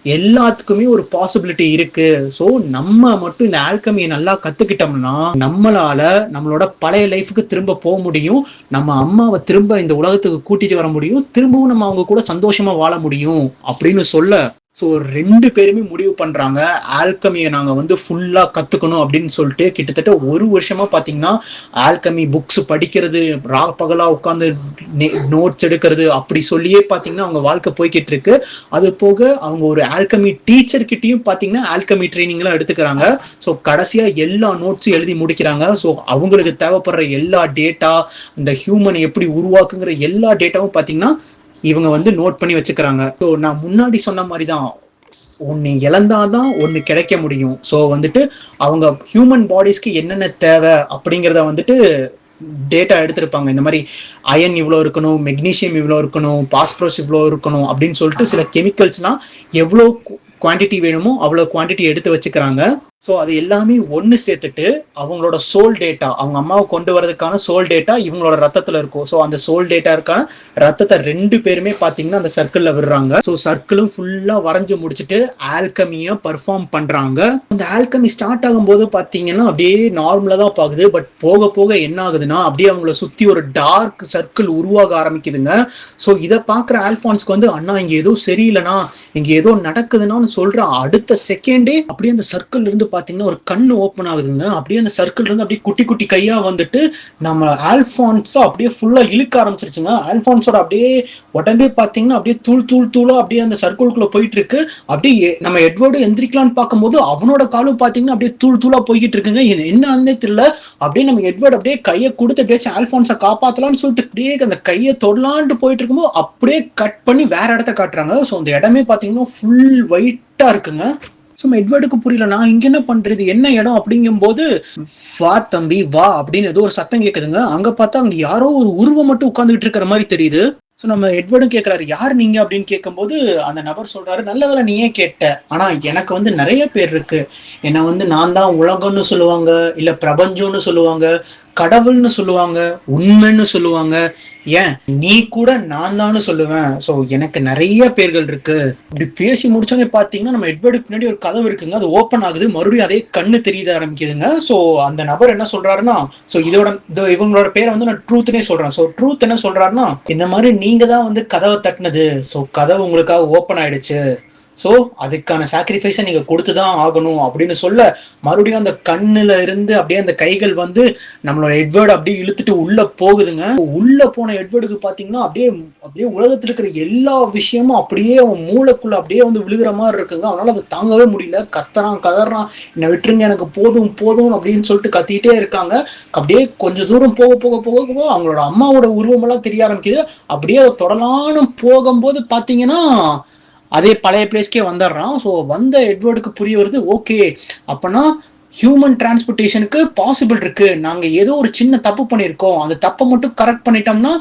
எல்லாத்துக்குமே ஒரு பாசிபிலிட்டி இருக்கு. ஸோ நம்ம மட்டும் இந்த ஆல்கமியை நல்லா கத்துக்கிட்டோம்னா நம்மளால நம்மளோட பழைய லைஃபுக்கு திரும்ப போக முடியும், நம்ம அம்மாவை திரும்ப இந்த உலகத்துக்கு கூட்டிட்டு வர முடியும், திரும்பவும் நம்ம அவங்க கூட சந்தோஷமா வாழ முடியும் அப்படின்னு சொல்ல, ஸோ 2 பேருமே முடிவு பண்றாங்க ஆல்கமியை நாங்க வந்து ஃபுல்லா கத்துக்கணும் அப்படின்னு சொல்லிட்டு கிட்டத்தட்ட 1 வருஷமா பாத்தீங்கன்னா ஆல்கமி புக்ஸ் படிக்கிறது, பகலா உட்காந்து நோட்ஸ் எடுக்கிறது, அப்படி சொல்லியே பாத்தீங்கன்னா அவங்க வாழ்க்கை போய்கிட்டு இருக்கு. அது போக அவங்க ஒரு ஆல்கமி டீச்சர் கிட்டயும் பாத்தீங்கன்னா ஆல்கமி ட்ரைனிங் எல்லாம் எடுத்துக்கிறாங்க. ஸோ கடைசியா எல்லா நோட்ஸும் எழுதி முடிக்கிறாங்க. ஸோ அவங்களுக்கு தேவைப்படுற எல்லா டேட்டா, இந்த ஹியூமனை எப்படி உருவாக்குங்கிற எல்லா டேட்டாவும் பாத்தீங்கன்னா இவங்க வந்து நோட் பண்ணி வச்சுக்கிறாங்க. ஸோ நான் முன்னாடி சொன்ன மாதிரி தான், ஒன்று இழந்தாதான் ஒன்று கிடைக்க முடியும். ஸோ வந்துட்டு அவங்க ஹியூமன் பாடிஸ்க்கு என்னென்ன தேவை அப்படிங்கிறத வந்துட்டு டேட்டா எடுத்திருப்பாங்க. இந்த மாதிரி அயன் இவ்வளோ இருக்கணும், மெக்னீஷியம் இவ்வளோ இருக்கணும், பாஸ்பரஸ் இவ்வளோ இருக்கணும் அப்படின்னு சொல்லிட்டு சில கெமிக்கல்ஸ்லாம் எவ்வளோ குவான்டிட்டி வேணுமோ அவ்வளோ குவான்டிட்டி எடுத்து வச்சுக்கிறாங்க. ஸோ அது எல்லாமே ஒன்று சேர்த்துட்டு அவங்களோட சோல் டேட்டா, அவங்க அம்மாவை கொண்டு வரதுக்கான சோல் டேட்டா இவங்களோட ரத்தத்தில் இருக்கும். ஸோ அந்த சோல் டேட்டா இருக்கான ரத்தத்தை 2 பேருமே பார்த்தீங்கன்னா அந்த சர்க்கிளில் விடுறாங்க. ஸோ சர்க்கிளும் ஃபுல்லாக வரைஞ்சு முடிச்சுட்டு ஆல்கமியை பர்ஃபார்ம் பண்ணுறாங்க. அந்த ஆல்கமி ஸ்டார்ட் ஆகும்போது பார்த்தீங்கன்னா அப்படியே நார்மலாக தான் பார்க்குது. பட் போக போக என்ன ஆகுதுன்னா அப்படியே அவங்கள சுற்றி ஒரு டார்க் சர்க்கிள் உருவாக ஆரம்பிக்குதுங்க. ஸோ இதை பார்க்குற ஆல்ஃபான்ஸ்க்கு வந்து அண்ணா இங்கே ஏதோ சரியில்லைனா, இங்கே ஏதோ நடக்குதுன்னு சொல்கிற அடுத்த செகண்டே அப்படியே அந்த சர்க்கிள் இருந்து பாத்தீங்கன்னா ஒரு கண்ணு ஓப்பன் ஆகுதுங்க. அப்படியே அந்த சர்க்கிள் இருந்து அப்படியே குட்டி குட்டி கையா வந்துட்டு நம்ம ஆல்ஃபான்ஸா அப்படியே ஃபுல்லா இழுக்க ஆரம்பிச்சிருச்சுங்க. ஆல்ஃபான்ஸோட அப்படியே உடம்பே பாத்தீங்கன்னா அப்படியே தூளா அப்படியே அந்த சர்க்கிள்குள்ள போயிட்டு இருக்கு. அப்படியே நம்ம எட்வர்டு எந்திரிக்கலான்னு பார்க்கும்போது அவனோட காலும் பாத்தீங்கன்னா அப்படியே தூளா போய்கிட்டு இருக்குங்க. என்னன்னே தெரியல. அப்படியே நம்ம எட்வர்டு அப்படியே கையை கொடுத்து அப்படியே ஆல்ஃபான்ஸை காப்பாத்தலாம்னு சொல்லிட்டு அப்படியே அந்த கையை தொடலான்ட்டு போயிட்டு இருக்கும்போது அப்படியே கட் பண்ணி வேற இடத்த காட்டுறாங்க. ஸோ அந்த இடமே பாத்தீங்கன்னா ஃபுல் ஒயிட்டா இருக்குங்க. ஸோ எட்வர்டுக்கு புரியல, நான் இங்க என்ன பண்றது, என்ன இடம் அப்படிங்கும் போது வா தம்பி வா அப்படின்னு ஏதோ ஒரு சத்தம் கேட்குதுங்க. அங்க பார்த்தா அங்க யாரோ ஒரு உருவம் மட்டும் உட்காந்துக்கிட்டு இருக்கிற மாதிரி தெரியுது. ஸோ நம்ம எட்வர்டும் கேட்குறாரு யார் நீங்க அப்படின்னு கேட்கும்போது அந்த நபர் சொல்றாரு, நல்ல வேலை நீ ஏன் கேட்ட, ஆனா எனக்கு வந்து நிறைய பேர் இருக்கு. என்னை வந்து நான் தான் உலகம்னு சொல்லுவாங்க, இல்ல பிரபஞ்சம்னு சொல்லுவாங்க, கடவுள்னு சொல்லுவாங்க, உண்மைன்னு சொல்லுவாங்க, ஏன் நீ கூட நான் தான் சொல்லுவேன். ஸோ எனக்கு நிறைய பேர்கள் இருக்கு. இப்படி பேசி முடிச்சோன்னே பாத்தீங்கன்னா நம்ம எட்வர்டுக்கு பின்னாடி ஒரு கதவு இருக்குங்க. அது ஓப்பன் ஆகுது, மறுபடியும் அதே கண்ணு தெரிய ஆரம்பிக்குதுங்க. ஸோ அந்த நபர் என்ன சொல்றாருன்னா, ஸோ இவங்களோட பேரை வந்து நான் ட்ரூத்னே சொல்றேன். ஸோ ட்ரூத் என்ன சொல்றாருன்னா, இந்த மாதிரி நீங்க தான் வந்து கதவை தட்டினது, ஸோ கதவு உங்களுக்காக ஓப்பன் ஆயிடுச்சு, ஸோ அதுக்கான சாக்ரிஃபைஸை நீங்க கொடுத்துதான் ஆகணும் அப்படின்னு சொல்ல, மறுபடியும் அந்த கண்ணுல இருந்து அப்படியே அந்த கைகள் வந்து நம்மளோட எட்வர்டு அப்படியே இழுத்துட்டு உள்ள போகுதுங்க. உள்ள போன எட்வர்டுக்கு பாத்தீங்கன்னா அப்படியே அப்படியே உலகத்துல இருக்கிற எல்லா விஷயமும் அப்படியே அவன் மூளைக்குள்ள அப்படியே வந்து விழுகிற மாதிரி இருக்குங்க. அவனால அதை தாங்கவே முடியல. கதறான், என்னை விட்டுருங்க, எனக்கு போதும் போதும் அப்படின்னு சொல்லிட்டு கத்திட்டே இருக்காங்க. அப்படியே கொஞ்சம் தூரம் போக போக போக போக அவங்களோட அம்மாவோட உருவமெல்லாம் தெரிய ஆரம்பிக்குது. அப்படியே அதை தொடலான்னு போகும்போது பாத்தீங்கன்னா அதே பழைய பிளேஸ்க்கே வந்துடுறான். ஸோ வந்த எட்வர்டுக்கு புரிய வருது, ஓகே அப்பனா ஹியூமன் டிரான்ஸ்போர்ட்டேஷனுக்கு பாசிபிள் இருக்கு. நாங்க ஏதோ ஒரு சின்ன தப்பு பண்ணியிருக்கோம், அந்த தப்பை மட்டும் கரெக்ட் பண்ணிட்டோம்னா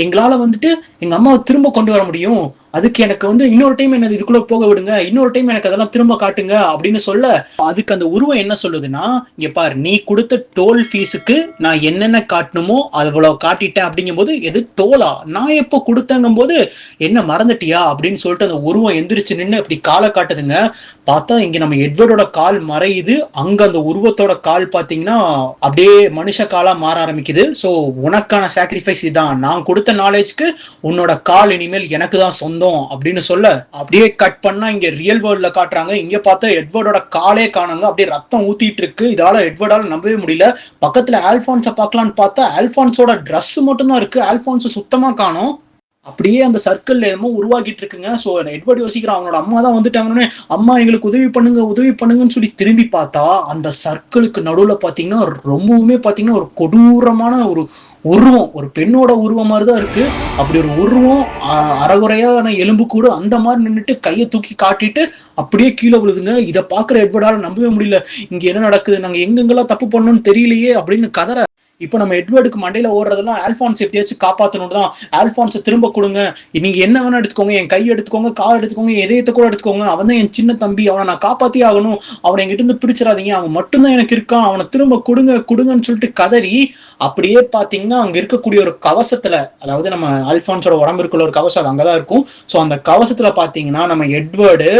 எங்களால வந்துட்டு எங்க அம்மாவை திரும்ப கொண்டு வர முடியும். அதுக்கு எனக்கு வந்து இன்னொரு டைம் என்ன இதுக்குள்ள போக விடுங்க, இன்னொரு டைம் எனக்கு அதெல்லாம் திரும்ப காட்டுங்க அப்படின்னு சொல்ல, அதுக்கு அந்த உருவம் என்ன சொல்லுதுன்னா, இங்க பாரு நீ கொடுத்த டோல் ஃபீஸுக்கு நான் என்னென்ன காட்டணுமோ அவ்வளவு காட்டிட்டேன் அப்படிங்கும் போது, எது டோலா, நான் எப்போ கொடுத்தங்கும் போது என்ன மறந்துட்டியா அப்படின்னு சொல்லிட்டு அந்த உருவம் எந்திரிச்சு நின்று அப்படி காலை காட்டுதுங்க. பார்த்தா இங்க நம்ம எட்வர்டோட கால் மறையுது. அங்க அந்த உருவத்தோட கால் பாத்தீங்கன்னா அப்படியே மனுஷ காலா மாற ஆரம்பிக்குது. ஸோ உனக்கான சாக்ரிஃபைஸ் இதான், நான் கொடுத்த நாலேஜ்க்கு உன்னோட கால் இனிமேல் எனக்கு தான் சொந்தம் அப்படின்னு சொல்ல, அப்படியே கட் பண்ணா இங்க ரியல் வேர்ல்ட்ல காட்டுறாங்க. இங்க பார்த்தா எட்வர்டோட காலே காணுங்க, அப்படியே ரத்தம் ஊத்திட்டு இருக்கு. இதால எட்வர்டால நம்பவே முடியல. பக்கத்துல ஆல்பான்ஸை பார்க்கலான்னு பார்த்தா ஆல்பான்ஸோட ட்ரெஸ் மட்டும் தான் இருக்கு, ஆல்பான்ஸ் சுத்தமா காணும். அப்படியே அந்த சர்க்கிள் என்னமோ உருவாக்கிட்டு இருக்குங்க. ஸோ எட்வர்ட் யோசிக்கிறான், அவனோட அம்மா தான் வந்துட்டாங்கன்னு, அம்மா எங்களுக்கு உதவி பண்ணுங்கன்னு சொல்லி திரும்பி பார்த்தா அந்த சர்க்கிளுக்கு நடுவுல பாத்தீங்கன்னா ரொம்பவுமே பாத்தீங்கன்னா ஒரு கொடூரமான ஒரு உருவம், ஒரு பெண்ணோட உருவம் மாதிரி தான் இருக்கு. அப்படி ஒரு உருவம் அறகுறையான எலும்பு கூட அந்த மாதிரி நின்றுட்டு கையை தூக்கி காட்டிட்டு அப்படியே கீழே விழுதுங்க. இதை பாக்குற எட்வர்டால நம்பவே முடியல, இங்க என்ன நடக்குது, நாங்க எங்கெங்கெல்லாம் தப்பு பண்ணணும்னு தெரியலையே அப்படின்னு கதற. இப்போ நம்ம எட்வர்டுக்கு மண்டையில ஓடுறதெல்லாம் ஆல்பான்ஸ் எப்படியாச்சும் காப்பாற்றணும் தான். ஆல்பான்ஸை திரும்ப கொடுங்க, நீங்க என்ன வேணா எடுத்துக்கோங்க, என் கை எடுத்துக்கோங்க, கால் எடுத்துக்கோங்க, இதயத்தை கூட எடுத்துக்கோங்க, அவன் தான் என் சின்ன தம்பி, அவனை நான் காப்பாத்தி ஆகணும், அவனை என்கிட்ட இருந்து பிரிச்சிடாதீங்க, அவன் மட்டும்தான் எனக்கு இருக்கான், அவனை திரும்ப கொடுங்கன்னு சொல்லிட்டு கதறி அப்படியே பாத்தீங்கன்னா அங்க இருக்கக்கூடிய ஒரு கவசத்துல, அதாவது நம்ம ஆல்பான்ஸோட உடம்பு இருக்குள்ள ஒரு கவசம் அது அங்கதான் இருக்கும். ஸோ அந்த கவசத்துல பாத்தீங்கன்னா நம்ம எட்வர்டு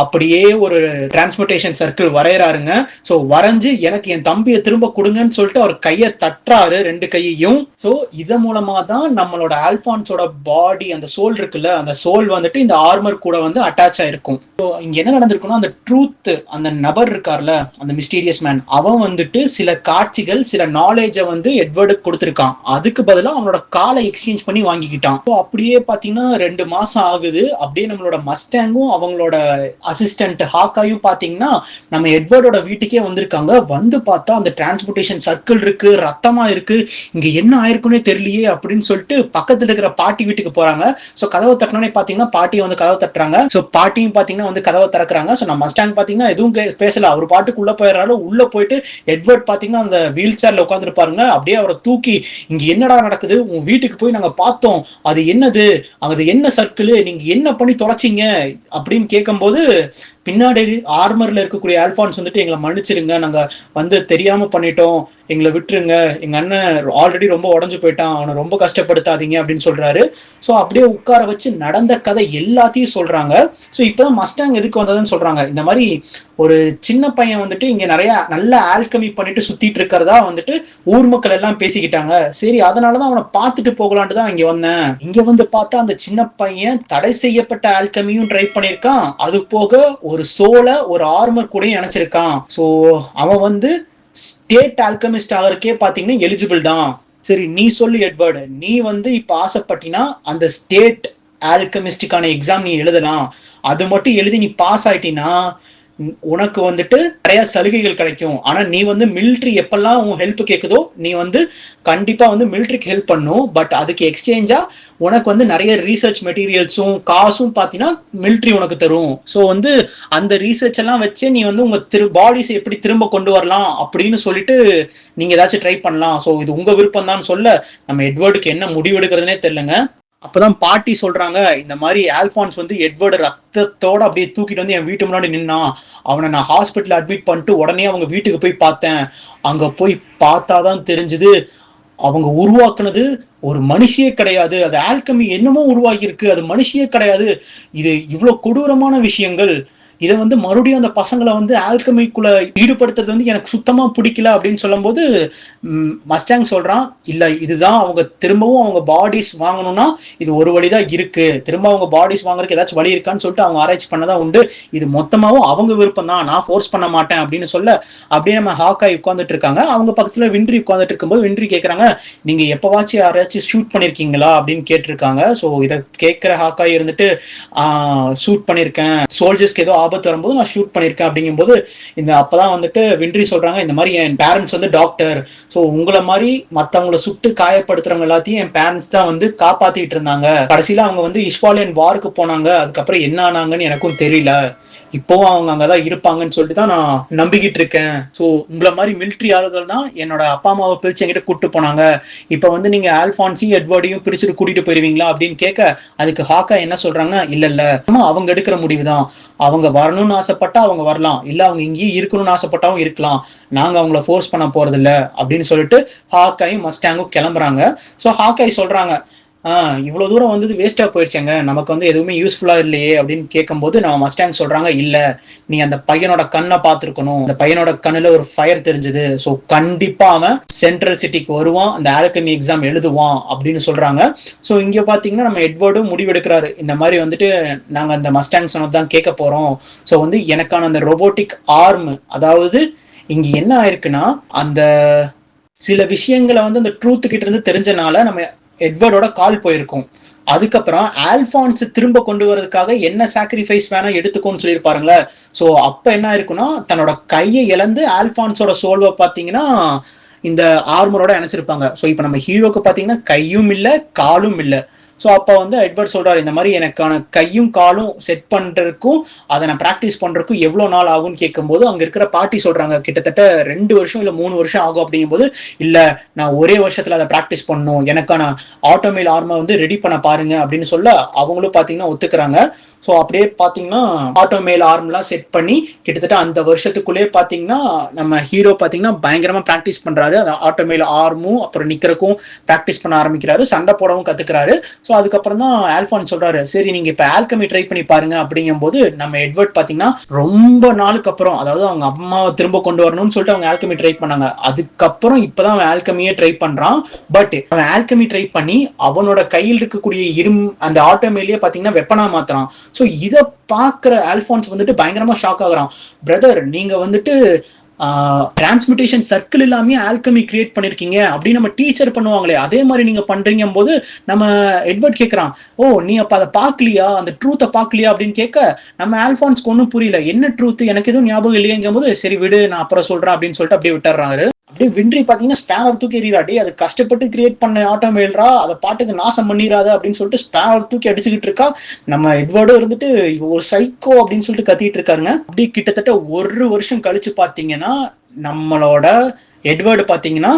அப்படியே ஒரு டிரான்ஸ்போர்டேஷன் சர்க்கிள் வரையறாருங்க. சோ வரைஞ்சு எனக்கு என் தம்பியை திரும்ப கொடுங்கன்னு சொல்லிட்டு அவர் கையை தட்டுறாரு, ரெண்டு கையையும். சோ இத மூலமா தான் நம்மளோட ஆல்பான்ஸோட பாடி, அந்த சோல் இருக்குல்ல, அந்த சோல் வந்துட்டு இந்த ஆர்மர் கூட வந்து அட்டாச் ஆயிருக்கும். ஸோ இங்க என்ன நடந்திருக்குன்னா, அந்த ட்ரூத், அந்த நபர் இருக்கார்ல, அந்த மிஸ்டீரியஸ் மேன், அவன் வந்துட்டு சில காட்சிகள், சில நாலேஜை வந்து எட்வர்டுக்கு கொடுத்துருக்கான். அதுக்கு பதிலாக அவனோட காலை எக்ஸ்சேஞ்ச் பண்ணி வாங்கிக்கிட்டான். ஸோ அப்படியே பார்த்தீங்கன்னா 2 மாசம் ஆகுது. அப்படியே நம்மளோட மஸ்டாங்கும் அவங்களோட அசிஸ்டன்ட் ஹாக்காயும் பாத்தீங்கன்னா நம்ம எட்வர்டோட வீட்டுக்கே வந்திருக்காங்க. வந்து பார்த்தா அந்த டிரான்ஸ்போர்டேஷன் சர்க்கிள் இருக்கு, ரத்தமா இருக்கு, இங்க என்ன ஆயிருக்குன்னே தெரியலையே அப்படின்னு சொல்லிட்டு பக்கத்துல இருக்கிற பாட்டி வீட்டுக்கு போறாங்க. சோ கதவை தட்டினோடனே பாத்தீங்கன்னா பாட்டி வந்து கதவை தட்டுறாங்க. சோ பாட்டியும் பாத்தீங்கன்னா வந்து கதவை திறக்கிறாங்க. சோ நம்ம மஸ்டாங் பாத்தீங்கன்னா எதுவும் பேசல, அவர் பாட்டுக்கு உள்ள போயிடறாரு. உள்ள போயிட்டு எட்வர்ட் பாத்தீங்கன்னா அந்த வீல் சேர்ல உட்காந்துருப்பாருங்க. அப்படியே அவரை தூக்கி, இங்க என்னடா நடக்குது, உன் வீட்டுக்கு போய் நாங்க பார்த்தோம், அது என்னது, அது என்ன சர்க்கிள், நீங்க என்ன பண்ணி தொலைச்சிங்க அப்படின்னு கேட்கும்போது, பின்னாடி ஆர்மர்ல இருக்கக்கூடிய ஆல்பான்ஸ் வந்துட்டு எங்களை மன்னிச்சிருங்க, நாங்க வந்து தெரியாம பண்ணிட்டோம், எங்களை விட்டுருங்க, எங்க அண்ணன் ஆல்ரெடி ரொம்ப உடஞ்சு போயிட்டான், அவனை ரொம்ப கஷ்டப்படுத்தாதீங்க அப்படின்னு சொல்றாரு. ஸோ அப்படியே உட்கார வச்சு நடந்த கதை எல்லாத்தையும் சொல்றாங்க. ஸோ இப்பதான் மஸ்டாங் எதுக்கு வந்ததுன்னு சொல்றாங்க. இந்த மாதிரி ஒரு சின்ன பையன் வந்துட்டு இங்க நிறைய நல்ல ஆல்கமி பண்ணிட்டு சுத்திட்டு இருக்கிறதா வந்துட்டு ஊர் மக்கள் எல்லாம் பேசிக்கிட்டாங்க. சரி, அதனாலதான் அவனை பார்த்துட்டு போகலான்ட்டு தான் இங்க வந்தேன். இங்க வந்து பார்த்தா அந்த சின்ன பையன் தடை செய்யப்பட்ட ஆல்கமியும் ட்ரை பண்ணிருக்கான், அது போக ஒரு சோல ஒரு ஆர்மர் கூட இணைச்சிருக்கான். ஸோ அவன் வந்து ஸ்டேட் ஆல்கமிஸ்ட் ஆகிறதுக்கே பாத்தீங்கன்னா எலிஜிபிள் தான். சரி, நீ சொல்லு எட்வர்டு, நீ வந்து இப்ப ஆசைப்பட்டினா அந்த ஸ்டேட் ஆல்கமிஸ்டுக்கான எக்ஸாம் நீ எழுதலாம். அது மட்டும் எழுதி நீ பாஸ் ஆயிட்டினா உனக்கு வந்துட்டு நிறைய சலுகைகள் கிடைக்கும். ஆனா நீ வந்து மிலிட்ரி எப்பெல்லாம் உன் ஹெல்ப் கேட்குதோ நீ வந்து கண்டிப்பா வந்து மிலிட்ரிக்கு ஹெல்ப் பண்ணும். பட் அதுக்கு எக்ஸ்சேஞ்சா உனக்கு வந்து நிறைய ரீசர்ச் மெட்டீரியல்ஸும் காசும் பாத்தீங்கன்னா மிலிட்ரி உனக்கு தரும். ஸோ வந்து அந்த ரீசர்ச் எல்லாம் வச்சு நீ வந்து உங்க பாடிஸ் எப்படி திரும்ப கொண்டு வரலாம் அப்படின்னு சொல்லிட்டு நீங்க ஏதாச்சும் ட்ரை பண்ணலாம். ஸோ இது உங்க விருப்பம் தான் சொல்ல நம்ம எட்வர்டுக்கு என்ன முடிவு எடுக்கிறதுனே தெரியலங்க. அப்பதான் பாட்டி சொல்றாங்க, இந்த மாதிரி ஆல்பான்ஸ் வந்து எட்வர்டு ரத்தத்தோட அப்படியே தூக்கிட்டு வந்து என் வீட்டு முன்னாடி நின்னான், அவனை நான் ஹாஸ்பிட்டல் அட்மிட் பண்ணிட்டு உடனே அவங்க வீட்டுக்கு போய் பார்த்தேன். அங்க போய் பார்த்தாதான் தெரிஞ்சது, அவங்க உருவாக்குனது ஒரு மனுஷியே கிடையாது, அது ஆல்கமி என்னமோ உருவாகி இருக்கு, அது மனுஷியே கிடையாது, இது இவ்வளவு கொடூரமான விஷயங்கள், இதை வந்து மறுபடியும் அந்த பசங்களை வந்து ஆல்கமிக்குள்ள ஈடுபடுத்துறது வந்து எனக்கு சுத்தமா பிடிக்கல அப்படின்னு சொல்லும் போது மஸ்டாங் சொல்றான், இல்ல இதுதான் அவங்க திரும்பவும் அவங்க பாடிஸ் வாங்கணும்னா இது ஒரு வழிதான் இருக்கு, திரும்ப அவங்க பாடிஸ் வாங்குறதுக்கு ஏதாச்சும் வழி இருக்கான்னு சொல்லிட்டு அவங்க ஆராய்ச்சி பண்ணதான் உண்டு, இது மொத்தமாவும் அவங்க விருப்பம் தான், நான் ஃபோர்ஸ் பண்ண மாட்டேன் அப்படின்னு சொல்ல அப்படியே நம்ம ஹாக்காய் உட்காந்துட்டு இருக்காங்க. அவங்க பக்கத்துல விண்ட்ரி உட்காந்துட்டு இருக்கும்போது விண்ட்ரி கேட்கறாங்க, நீங்க எப்பவாச்சும் யாராச்சும் ஷூட் பண்ணிருக்கீங்களா அப்படின்னு கேட்டிருக்காங்க. ஸோ இதை கேட்கிற ஹாக்காய் இருந்துட்டு ஷூட் பண்ணிருக்கேன், சோல்ஜர்ஸ்க்கு ஏதோ ஆபத்து வரும்போது நான் ஷூட் பண்ணிருக்கேன் அப்படிங்கும்போது இந்த அப்பதான் வந்துட்டு விண்ட்ரி சொல்றாங்க, இந்த மாதிரி என் பேரண்ட்ஸ் வந்து டாக்டர், ஸோ உங்களை மாதிரி மற்றவங்களை சுட்டு காயப்படுத்துறவங்க எல்லாத்தையும் என் பேரண்ட்ஸ் தான் வந்து காப்பாத்திட்டு இருந்தாங்க, கடைசியில அவங்க வந்து இஸ்பாலியன் வாருக்கு போனாங்க, அதுக்கப்புறம் என்ன ஆனாங்கன்னு எனக்கும் தெரியல, இப்போவும் அவங்க அங்கதான் இருப்பாங்கன்னு சொல்லிட்டு தான் நான் நம்பிக்கிட்டு இருக்கேன். ஸோ உங்களை மாதிரி மிலிட்ரி ஆளுகள் தான் என்னோட அப்பா அம்மாவை பிரிச்சு என்கிட்ட கூப்பிட்டு போனாங்க, இப்போ வந்து நீங்க ஆல்பான்ஸையும் எட்வர்டையும் பிரிச்சுட்டு கூட்டிட்டு போயிருவீங்களா அப்படின்னு கேட்க அதுக்கு ஹாக்கா என்ன சொல்றாங்கன்னா, இல்ல அவங்க எடுக்கிற முடிவு தான், அவங்க வரணும்னு ஆசைப்பட்டா அவங்க வரலாம், இல்ல அவங்க இங்கேயும் இருக்கணும்னு ஆசைப்பட்டாவும் இருக்கலாம், நாங்க அவங்கள ஃபோர்ஸ் பண்ண போறது இல்ல அப்படின்னு சொல்லிட்டு ஹாக்காயும் மஸ்டாங்கும் கிளம்புறாங்க. ஸோ ஹாக்காய் சொல்றாங்க, இவ்வளவு தூரம் வந்தது வேஸ்டா போயிடுச்சேங்க, நமக்கு வந்து எதுவுமே யூஸ்ஃபுல்லா இல்லையே அப்படின்னு கேட்கும்போது நம்ம மஸ்டாங் சொல்றாங்க, இல்ல நீ அந்த பையனோட கண்ணை பார்த்துருக்கணும், அந்த பையனோட கண்ணுல ஒரு ஃபயர் தெரிஞ்சது, ஸோ கண்டிப்பா அவன் சென்ட்ரல் சிட்டிக்கு வருவான், அந்த ஆல்கமி எக்ஸாம் எழுதுவான் அப்படின்னு சொல்றாங்க. ஸோ இங்க பாத்தீங்கன்னா நம்ம எட்வர்டும் முடிவெடுக்கிறாரு, இந்த மாதிரி வந்துட்டு நாங்க அந்த மஸ்டாங் சொன்னதான் கேட்க போறோம். ஸோ வந்து எனக்கான அந்த ரோபோட்டிக் ஆர்ம், அதாவது இங்க என்ன ஆயிருக்குன்னா அந்த சில விஷயங்களை வந்து அந்த ட்ரூத் கிட்ட இருந்து தெரிஞ்சனால நம்ம எட்வர்டோட கால் போயிருக்கும். அதுக்கப்புறம் ஆல்பான்ஸ் திரும்ப கொண்டு வரதுக்காக என்ன சாக்ரிஃபைஸ் வேணா எடுத்துக்கோன்னு சொல்லியிருப்பாருங்களே. ஸோ அப்ப என்ன இருக்குன்னா தன்னோட கையை இழந்து ஆல்பான்ஸோட சோல்வை பார்த்தீங்கன்னா இந்த ஆர்மரோட இணைச்சிருப்பாங்க. ஸோ இப்போ நம்ம ஹீரோக்கு பார்த்தீங்கன்னா கையும் இல்லை காலும் இல்லை. ஸோ அப்போ வந்து எட்வர்ட் சொல்றாரு, இந்த மாதிரி எனக்கான கையும் காலும் செட் பண்றதுக்கும் அதை நான் ப்ராக்டிஸ் பண்றதுக்கும் எவ்வளோ நாள் ஆகும்னு கேட்கும்போது அங்க இருக்கிற பாட்டி சொல்றாங்க, கிட்டத்தட்ட 2 வருஷம் இல்லை 3 வருஷம் ஆகும் அப்படிங்கும்போது, இல்ல நான் ஒரே வருஷத்துல அதை ப்ராக்டிஸ் பண்ணணும், எனக்கான ஆட்டோமேல் ஆர்மை வந்து ரெடி பண்ண பாருங்க அப்படின்னு சொல்ல அவங்களும் பாத்தீங்கன்னா ஒத்துக்கிறாங்க. ஸோ அப்படியே பார்த்தீங்கன்னா ஆட்டோமேல் ஆர்ம்லாம் செட் பண்ணி கிட்டத்தட்ட அந்த வருஷத்துக்குள்ளேயே பார்த்தீங்கன்னா நம்ம ஹீரோ பார்த்தீங்கன்னா பயங்கரமா ப்ராக்டிஸ் பண்றாரு, அந்த ஆட்டோமேல் ஆர்மும் அப்புறம் நிக்கிறக்கும் ப்ராக்டிஸ் பண்ண ஆரம்பிக்கிறாரு, சண்டை போடவும் கத்துக்கிறாரு. ஸோ அதுக்கப்புறம் தான் ஆல்ஃபான் சொல்றாரு, சரி நீங்க இப்ப ஆல்கமி ட்ரை பண்ணி பாருங்க அப்படிங்கும் போது நம்ம எட்வர்ட் பாத்தீங்கன்னா ரொம்ப நாளுக்கு அப்புறம், அதாவது அவங்க அம்மாவை திரும்ப கொண்டு வரணும்னு சொல்லிட்டு அவங்க ஆல்கமி ட்ரை பண்ணாங்க. அதுக்கப்புறம் இப்பதான் அவன் ஆல்கமியே ட்ரை பண்றான். பட் அவன் ஆல்கமி ட்ரை பண்ணி அவனோட கையில் இருக்கக்கூடிய அந்த ஆட்டோமேலேயே பாத்தீங்கன்னா வெப்பனா மாத்துறான். ஸோ இதை பாக்குற ஆல்ஃபான்ஸ் வந்துட்டு பயங்கரமா ஷாக் ஆகுறான். பிரதர், நீங்க வந்துட்டு டிரான்ஸ்மிட்டேஷன் சர்க்கிள் இல்லாம ஆல்கமி கிரியேட் பண்ணிருக்கீங்க அப்படின்னு நம்ம டீச்சர் பண்ணுவாங்களே, அதே மாதிரி நீங்க பண்றீங்க போது நம்ம எட்வர்ட் கேட்கறான், ஓ நீ அப்ப அதை பாக்கலையா, அந்த ட்ரூத்தை பாக்கலையா அப்படின்னு கேட்க நம்ம ஆல்ஃபான்ஸ்க்கு ஒன்னும் புரியல. என்ன ட்ரூத், எனக்கு எதுவும் ஞாபகம் இல்லையங்கும் போது சரி விடு நான் அப்புறம் சொல்றேன் அப்படின்னு சொல்லிட்டு அப்படியே விட்டுறாரு. அப்படியே விண்ட்ரி பாத்தீங்கன்னா ஸ்பேனர் தூக்கி எறிறாடி, அது கஷ்டப்பட்டு கிரியேட் பண்ண ஆட்டோமேல்ரா, அதை பாட்டுக்கு நாசம் பண்ணிடாத அப்படின்னு சொல்லிட்டு ஸ்பேனர் தூக்கி அடிச்சுக்கிட்டு இருக்கா. நம்ம எட்வர்டும் இருந்துட்டு ஒரு சைக்கோ அப்படின்னு சொல்லிட்டு கத்திட்டு இருக்காருங்க. அப்படி கிட்டத்தட்ட 1 வருஷம் கழிச்சு பாத்தீங்கன்னா நம்மளோட எட்வர்டு பாத்தீங்கன்னா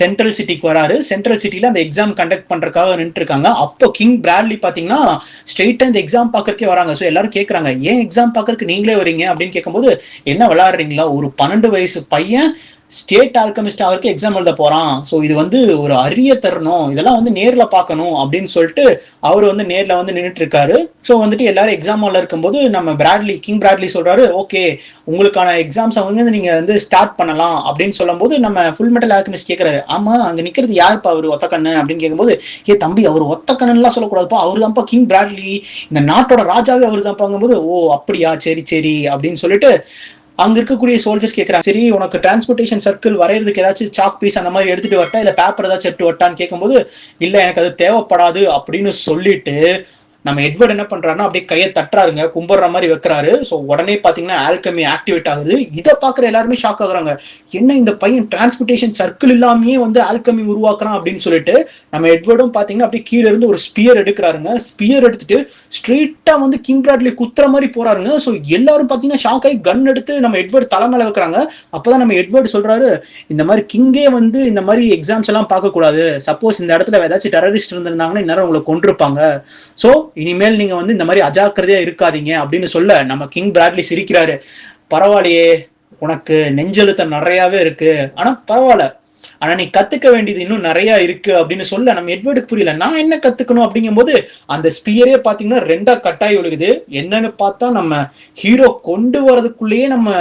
சென்ட்ரல் சிட்டிக்கு வராரு. சென்ட்ரல் சிட்டில அந்த எக்ஸாம் கண்டக்ட் பண்றதுக்காக நின்று இருக்காங்க. அப்போ கிங் பிராட்லி பாத்தீங்கன்னா ஸ்ட்ரெயிட்டா இந்த எக்ஸாம் பாக்கறதுக்கே வராங்க. ஸோ எல்லாரும் கேட்கறாங்க, ஏன் எக்ஸாம் பாக்கறதுக்கு நீங்களே வரீங்க அப்படின்னு கேட்கும்போது, என்ன விளையாடுறீங்களா, ஒரு 12 வயசு பையன் ஸ்டேட் ஆல்கமிஸ்ட் அவருக்கு எக்ஸாம் எழுத போறான், ஸோ இது வந்து ஒரு அரிய தருணம், இதெல்லாம் வந்து நேர்ல பார்க்கணும் அப்படின்னு சொல்லிட்டு அவர் வந்து நேர்ல வந்து நின்றுட்டு இருக்காரு. ஸோ வந்துட்டு எல்லாரும் எக்ஸாம் ஹால்ல இருக்கும்போது நம்ம கிங் பிராட்லி சொல்றாரு, ஓகே உங்களுக்கான எக்ஸாம்ஸ் வந்து நீங்க வந்து ஸ்டார்ட் பண்ணலாம் அப்படின்னு சொல்லும் போது நம்ம ஃபுல் மெட்டல் ஆல்கமிஸ்ட் கேட்கறாரு, ஆமா அங்க நிக்கிறது யாருப்பா அவரு ஒத்தக்கண்ணு அப்படின்னு கேட்கும்போது, ஏ தம்பி அவர் ஒத்தக்கண்ணுலாம் சொல்லக்கூடாதுப்பா, அவரு தான்ப்பா கிங் பிராட்லி, இந்த நாட்டோட ராஜாவே அவரு தான்ப்பாங்கும்போது, ஓ அப்படியா சரி சரி அப்படின்னு சொல்லிட்டு அங்க இருக்கக்கூடிய சோல்ஜர்ஸ் கேட்கறாங்க, சரி உனக்கு டிரான்ஸ்போர்டேஷன் சர்க்கிள் வரையறதுக்கு ஏதாச்சும் சாக் பீஸ் அந்த மாதிரி எடுத்துட்டு வரட்டா இல்ல பேப்பர் ஏதாச்சும் எடுத்து வரட்டான்னு கேட்கும்போது, இல்ல எனக்கு அது தேவைப்படாது அப்படின்னு சொல்லிட்டு நம்ம எட்வர்ட் என்ன பண்றாருன்னா அப்படியே கையை தட்டுறாருங்க, கும்பிடுற மாதிரி வைக்கிறாரு. ஸோ உடனே பாத்தீங்கன்னா ஆல்கமி ஆக்டிவேட் ஆகுது. இதை பாக்குற எல்லாருமே ஷாக் ஆகுறாங்க, என்ன இந்த பையன் டிரான்ஸ்போர்டேஷன் சர்க்கிள் இல்லாமயே வந்து ஆல்கமி உருவாக்குறான் அப்படின்னு சொல்லிட்டு நம்ம எட்வர்டும் பாத்தீங்கன்னா அப்படியே கீழே இருந்து ஒரு ஸ்பியர் எடுக்கிறாருங்க. ஸ்பியர் எடுத்துட்டு ஸ்ட்ரெயிட்டா வந்து கிங் பிராட்லி குத்துற மாதிரி போறாருங்க. ஸோ எல்லாரும் பாத்தீங்கன்னா ஷாக் ஆகி கன் எடுத்து நம்ம எட்வர்ட் தலைமையில வைக்கிறாங்க. அப்பதான் நம்ம எட்வர்ட் சொல்றாரு, இந்த மாதிரி கிங்கே வந்து இந்த மாதிரி எக்ஸாம்ஸ் எல்லாம் பார்க்க கூடாது, சப்போஸ் இந்த இடத்துல ஏதாச்சும் டெரரிஸ்ட் இருந்திருந்தாங்கன்னா இந்நேரம் உங்களை கொண்டிருப்பாங்க, சோ இனிமேல் நீங்க வந்து இந்த மாதிரி அஜாக்கிரதையா இருக்காதீங்க அப்படின்னு சொல்ல நம்ம கிங் பிராட்லி சிரிக்கிறாரு, பரவாயில்லையே உனக்கு நெஞ்செழுத்தம் நிறையாவே இருக்கு, ஆனா பரவாயில்ல, ஆனா நீ கத்துக்க வேண்டியது இன்னும் நிறைய இருக்கு அப்படின்னு சொல்ல நம்ம எட்வர்டுக்கு புரியல, நான் என்ன கத்துக்கணும் அப்படிங்கும் போது அந்த ஸ்பியரே பாத்தீங்கன்னா 2 கட்டாய் ஒழுகுது. என்னன்னு பார்த்தா நம்ம ஹீரோ கொண்டு வரதுக்குள்ளேயே நம்ம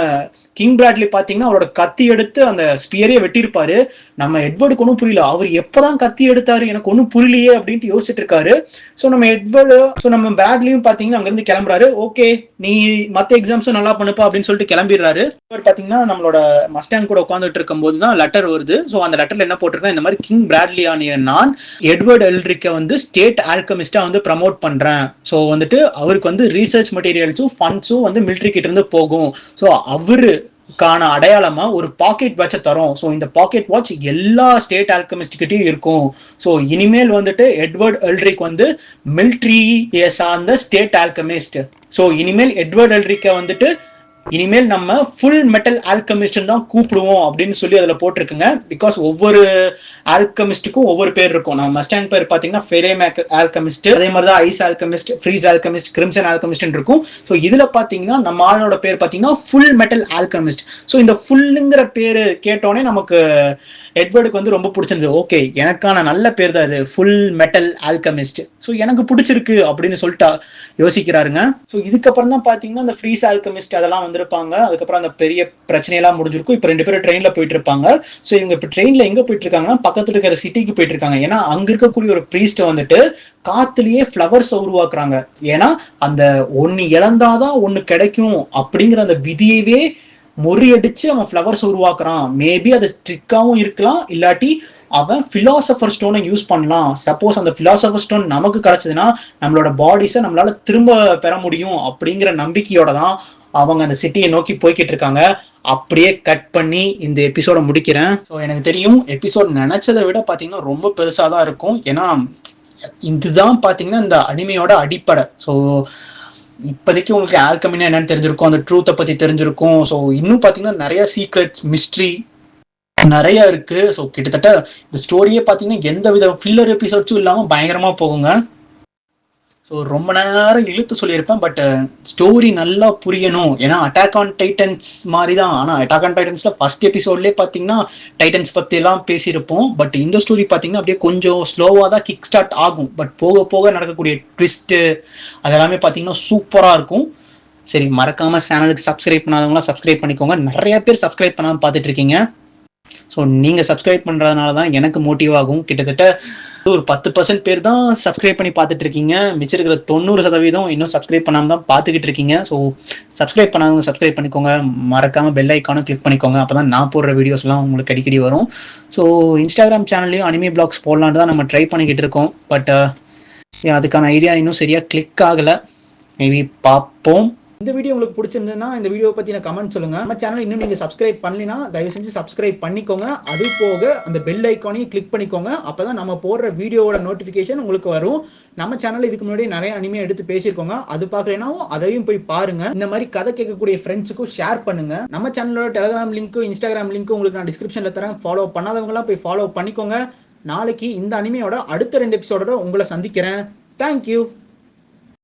கிங் பிராட்லி பாத்தீங்கன்னா அவரோட கத்தி எடுத்து அந்த ஸ்பியரே வெட்டியிருப்பாரு. நம்ம எட்வர்டுக்கு ஒன்றும் புரியல, அவர் எப்பதான் கத்தி எடுத்தாரு எனக்கு ஒன்றும் புரியலையே அப்படின்ட்டு யோசிச்சுட்டு இருக்காரு. ஸோ நம்ம பிராட்லியும் பாத்தீங்கன்னா அங்கிருந்து கிளம்புறாரு, ஓகே நீ மத்த எக்ஸாம்ஸும் நல்லா பண்ணுப்பா அப்படின்னு சொல்லிட்டு கிளம்பிடுறாரு. பாத்தீங்கன்னா நம்மளோட மஸ்டாங் கூட உட்காந்துட்டு இருக்கும் போதுதான் லெட்டர் வருது. ஸோ அந்த லெட்டர்ல என்ன போட்டிருக்கேன், இந்த மாதிரி கிங் பிராட்லி ஆனிய நான் எட்வர்ட் எல்ரிக்க வந்து ஸ்டேட் ஆல்கமிஸ்டா வந்து ப்ரமோட் பண்றேன். ஸோ வந்துட்டு அவருக்கு வந்து ரீசர்ச் மெட்டீரியல்ஸும் ஃபண்ட்ஸும் வந்து மிலிட்ரி கிட்ட இருந்து போகும். ஸோ அவருக்கான அடையாளமா ஒரு பாக்கெட் வாட்சை தரோம். ஸோ இந்த பாக்கெட் வாட்ச் எல்லா ஸ்டேட் ஆல்கமிஸ்ட் கிட்டையும் இருக்கும். ஸோ இனிமேல் வந்துட்டு எட்வர்ட் எல்ரிக் வந்து மிலிட்ரி சார்ந்த ஸ்டேட் ஆல்கமிஸ்ட். ஸோ இனிமேல் எட்வர்ட் எல்ரிக்க வந்துட்டு இனிமேல் நம்ம ஃபுல் மெட்டல் ஆல்கமிஸ்ட் தான் கூப்பிடுவோம் அப்படின்னு சொல்லி அதுல போட்டிருக்குங்க. பிகாஸ் ஒவ்வொரு ஆல்கமிஸ்டுக்கும் ஒவ்வொரு பேர் இருக்கும். நம்ம மஸ்டாங் பேர் பாத்தீங்கன்னா ஃபெரேம் ஆல்கமிஸ்ட், அதே மாதிரி தான் ice alchemist, freeze alchemist, crimson alchemist இருக்கும். ஸோ இதுல பாத்தீங்கன்னா நம்ம ஆளோட பேர் பாத்தீங்கன்னா ஃபுல் மெட்டல் ஆல்கமிஸ்ட். ஸோ இந்த ஃபுல்லுங்கிற பேரு கேட்டோடனே நமக்கு எட்வர்டுக்கு வந்து ரொம்ப பிடிச்சிருந்தது, ஓகே எனக்கான நல்ல பேர் தான் இது, ஃபுல் மெட்டல் ஆல்கமிஸ்ட், ஸோ எனக்கு பிடிச்சிருக்கு அப்படின்னு சொல்லிட்டு யோசிக்கிறாருங்க. ஸோ இதுக்கப்புறம் தான் பாத்தீங்கன்னா அந்த ஃப்ரீஸ் ஆல்கமிஸ்ட் அதெல்லாம் வந்திருப்பாங்க. அதுக்கப்புறம் அந்த பெரிய பிரச்சனையெல்லாம் முடிஞ்சிருக்கும். இப்போ 2 பேரும் ட்ரெயின்ல போயிட்டு இருப்பாங்க. ஸோ இவங்க இப்போ ட்ரெயின்ல எங்க போயிட்டு இருக்காங்கன்னா பக்கத்துல இருக்கிற சிட்டிக்கு போயிட்டு இருக்காங்க. ஏன்னா அங்க இருக்கக்கூடிய ஒரு பிரீஸ்ட் வந்துட்டு காத்துலயே ஃபிளவர்ஸ் உருவாக்குறாங்க. ஏன்னா அந்த ஒன்னு இழந்தாதான் ஒன்னு கிடைக்கும் அப்படிங்கிற அந்த விதியவே முறியடிச்சு அவன் ஃபிளவர்ஸ் உருவாக்குறான். மேபி அது ட்ரிக்காவும் இருக்கலாம், இல்லாட்டி அவன் பிலாசபர் ஸ்டோனை யூஸ் பண்ணலாம். சப்போஸ் அந்த பிலாசபர் ஸ்டோன் நமக்கு கிடைச்சதுன்னா நம்மளோட பாடிஸை நம்மளால திரும்ப பெற முடியும் அப்படிங்கிற நம்பிக்கையோட தான் அவங்க அந்த சிட்டியை நோக்கி போய்கிட்டு இருக்காங்க. அப்படியே கட் பண்ணி இந்த எபிசோட முடிக்கிறேன். ஸோ எனக்கு தெரியும் எபிசோட் நினைச்சதை விட பாத்தீங்கன்னா ரொம்ப பெருசா தான் இருக்கும். ஏன்னா இதுதான் பாத்தீங்கன்னா இந்த அனிமையோட அடிப்படை. ஸோ இப்போதைக்கு உங்களுக்கு ஆல்கமினா என்னன்னு தெரிஞ்சிருக்கும், அந்த ட்ரூத்தை பத்தி தெரிஞ்சிருக்கும். ஸோ இன்னும் பாத்தீங்கன்னா நிறைய சீக்ரெட்ஸ் மிஸ்ட்ரி நிறைய இருக்கு. ஸோ கிட்டத்தட்ட இந்த ஸ்டோரியே பாத்தீங்கன்னா எந்த வித ஃபில்லர் எபிசோட்ஸும் இல்லாம பயங்கரமா போகுங்க. ஸோ ஸோ ரொம்ப நேரம் இழுத்து சொல்லியிருப்பேன். பட் ஸ்டோரி நல்லா புரியணும். ஏன்னா அட்டாக் ஆன் டைட்டன்ஸ் மாதிரி தான். ஆனால் அட்டாக் ஆன் டைட்டன்ஸில் ஃபர்ஸ்ட் எபிசோட்லேயே பார்த்தீங்கன்னா டைட்டன்ஸ் பற்றி எல்லாம் பேசியிருப்போம். பட் இந்த ஸ்டோரி பார்த்தீங்கன்னா அப்படியே கொஞ்சம் ஸ்லோவாக தான் கிக் ஸ்டார்ட் ஆகும். பட் போக போக நடக்கக்கூடிய ட்விஸ்ட்டு அதெல்லாமே பார்த்தீங்கன்னா சூப்பராக இருக்கும். சரி, மறக்காமல் சேனலுக்கு சப்ஸ்கிரைப் பண்ணாதவங்களாம் சப்ஸ்கிரைப் பண்ணிக்கோங்க. நிறைய பேர் சப்ஸ்கிரைப் பண்ணாமல் பார்த்துட்டு இருக்கீங்க. ஸோ நீங்கள் சப்ஸ்கிரைப் பண்ணுறதுனால தான் எனக்கு மோட்டிவ் ஆகும். கிட்டத்தட்ட ஒரு 10% பேர் தான் சப்ஸ்கிரைப் பண்ணி பார்த்துட்டு இருக்கீங்க. மிச்சம் இருக்கிற 90% இன்னும் சப்ஸ்கிரைப் பண்ணாமல் தான் பார்த்துக்கிட்டு இருக்கீங்க. ஸோ சப்ஸ்கிரைப் பண்ணாதவங்க சப்ஸ்கிரைப் பண்ணிக்கோங்க. மறக்காமல் பெல் ஐக்கானும் கிளிக் பண்ணிக்கோங்க. அப்போ தான் நான் போடுற வீடியோஸ்லாம் உங்களுக்கு அடிக்கடி வரும். ஸோ இன்ஸ்டாகிராம் சேனல்லையும் அனிமே பிளாக்ஸ் போடலான்னு தான் நம்ம ட்ரை பண்ணிக்கிட்டு இருக்கோம். பட் அதுக்கான ஐடியா இன்னும் சரியாக கிளிக் ஆகலை. மேபி பார்ப்போம். இந்த வீடியோ உங்களுக்கு பிடிச்சிருந்ததுன்னா இந்த வீடியோ பற்றின கமெண்ட் சொல்லுங்க. நம்ம சேனல் இன்னும் நீங்கள் சப்ஸ்கிரைப் பண்ணலைன்னா தயவு செஞ்சு சப்ஸ்கிரைப் பண்ணிக்கோங்க. அது போக அந்த பெல் ஐக்கானையும் கிளிக் பண்ணிக்கோங்க. அப்போ தான் நம்ம போடுற வீடியோவோட நோட்டிஃபிகேஷன் உங்களுக்கு வரும். நம்ம சேனல் இதுக்கு முன்னாடி நிறைய அனிமே எடுத்து பேசியிருக்கோங்க. அது பார்க்கலனாவும் அதையும் போய் பாருங்க. இந்த மாதிரி கதை கேட்கக்கூடிய ஃப்ரெண்ட்ஸுக்கும் ஷேர் பண்ணுங்க. நம்ம சேனலோட டெலிகிராம் லிங்க்கும் இன்ஸ்டாகிராம் லிங்க்கும் உங்களுக்கு நான் டிஸ்கிரிப்ஷனில் தரேன். ஃபாலோ பண்ணாதவங்களாம் போய் ஃபாலோ பண்ணிக்கோங்க. நாளைக்கு இந்த அனிமையோட அடுத்த 2 எபிசோடோட உங்களை சந்திக்கிறேன். தேங்க்யூ.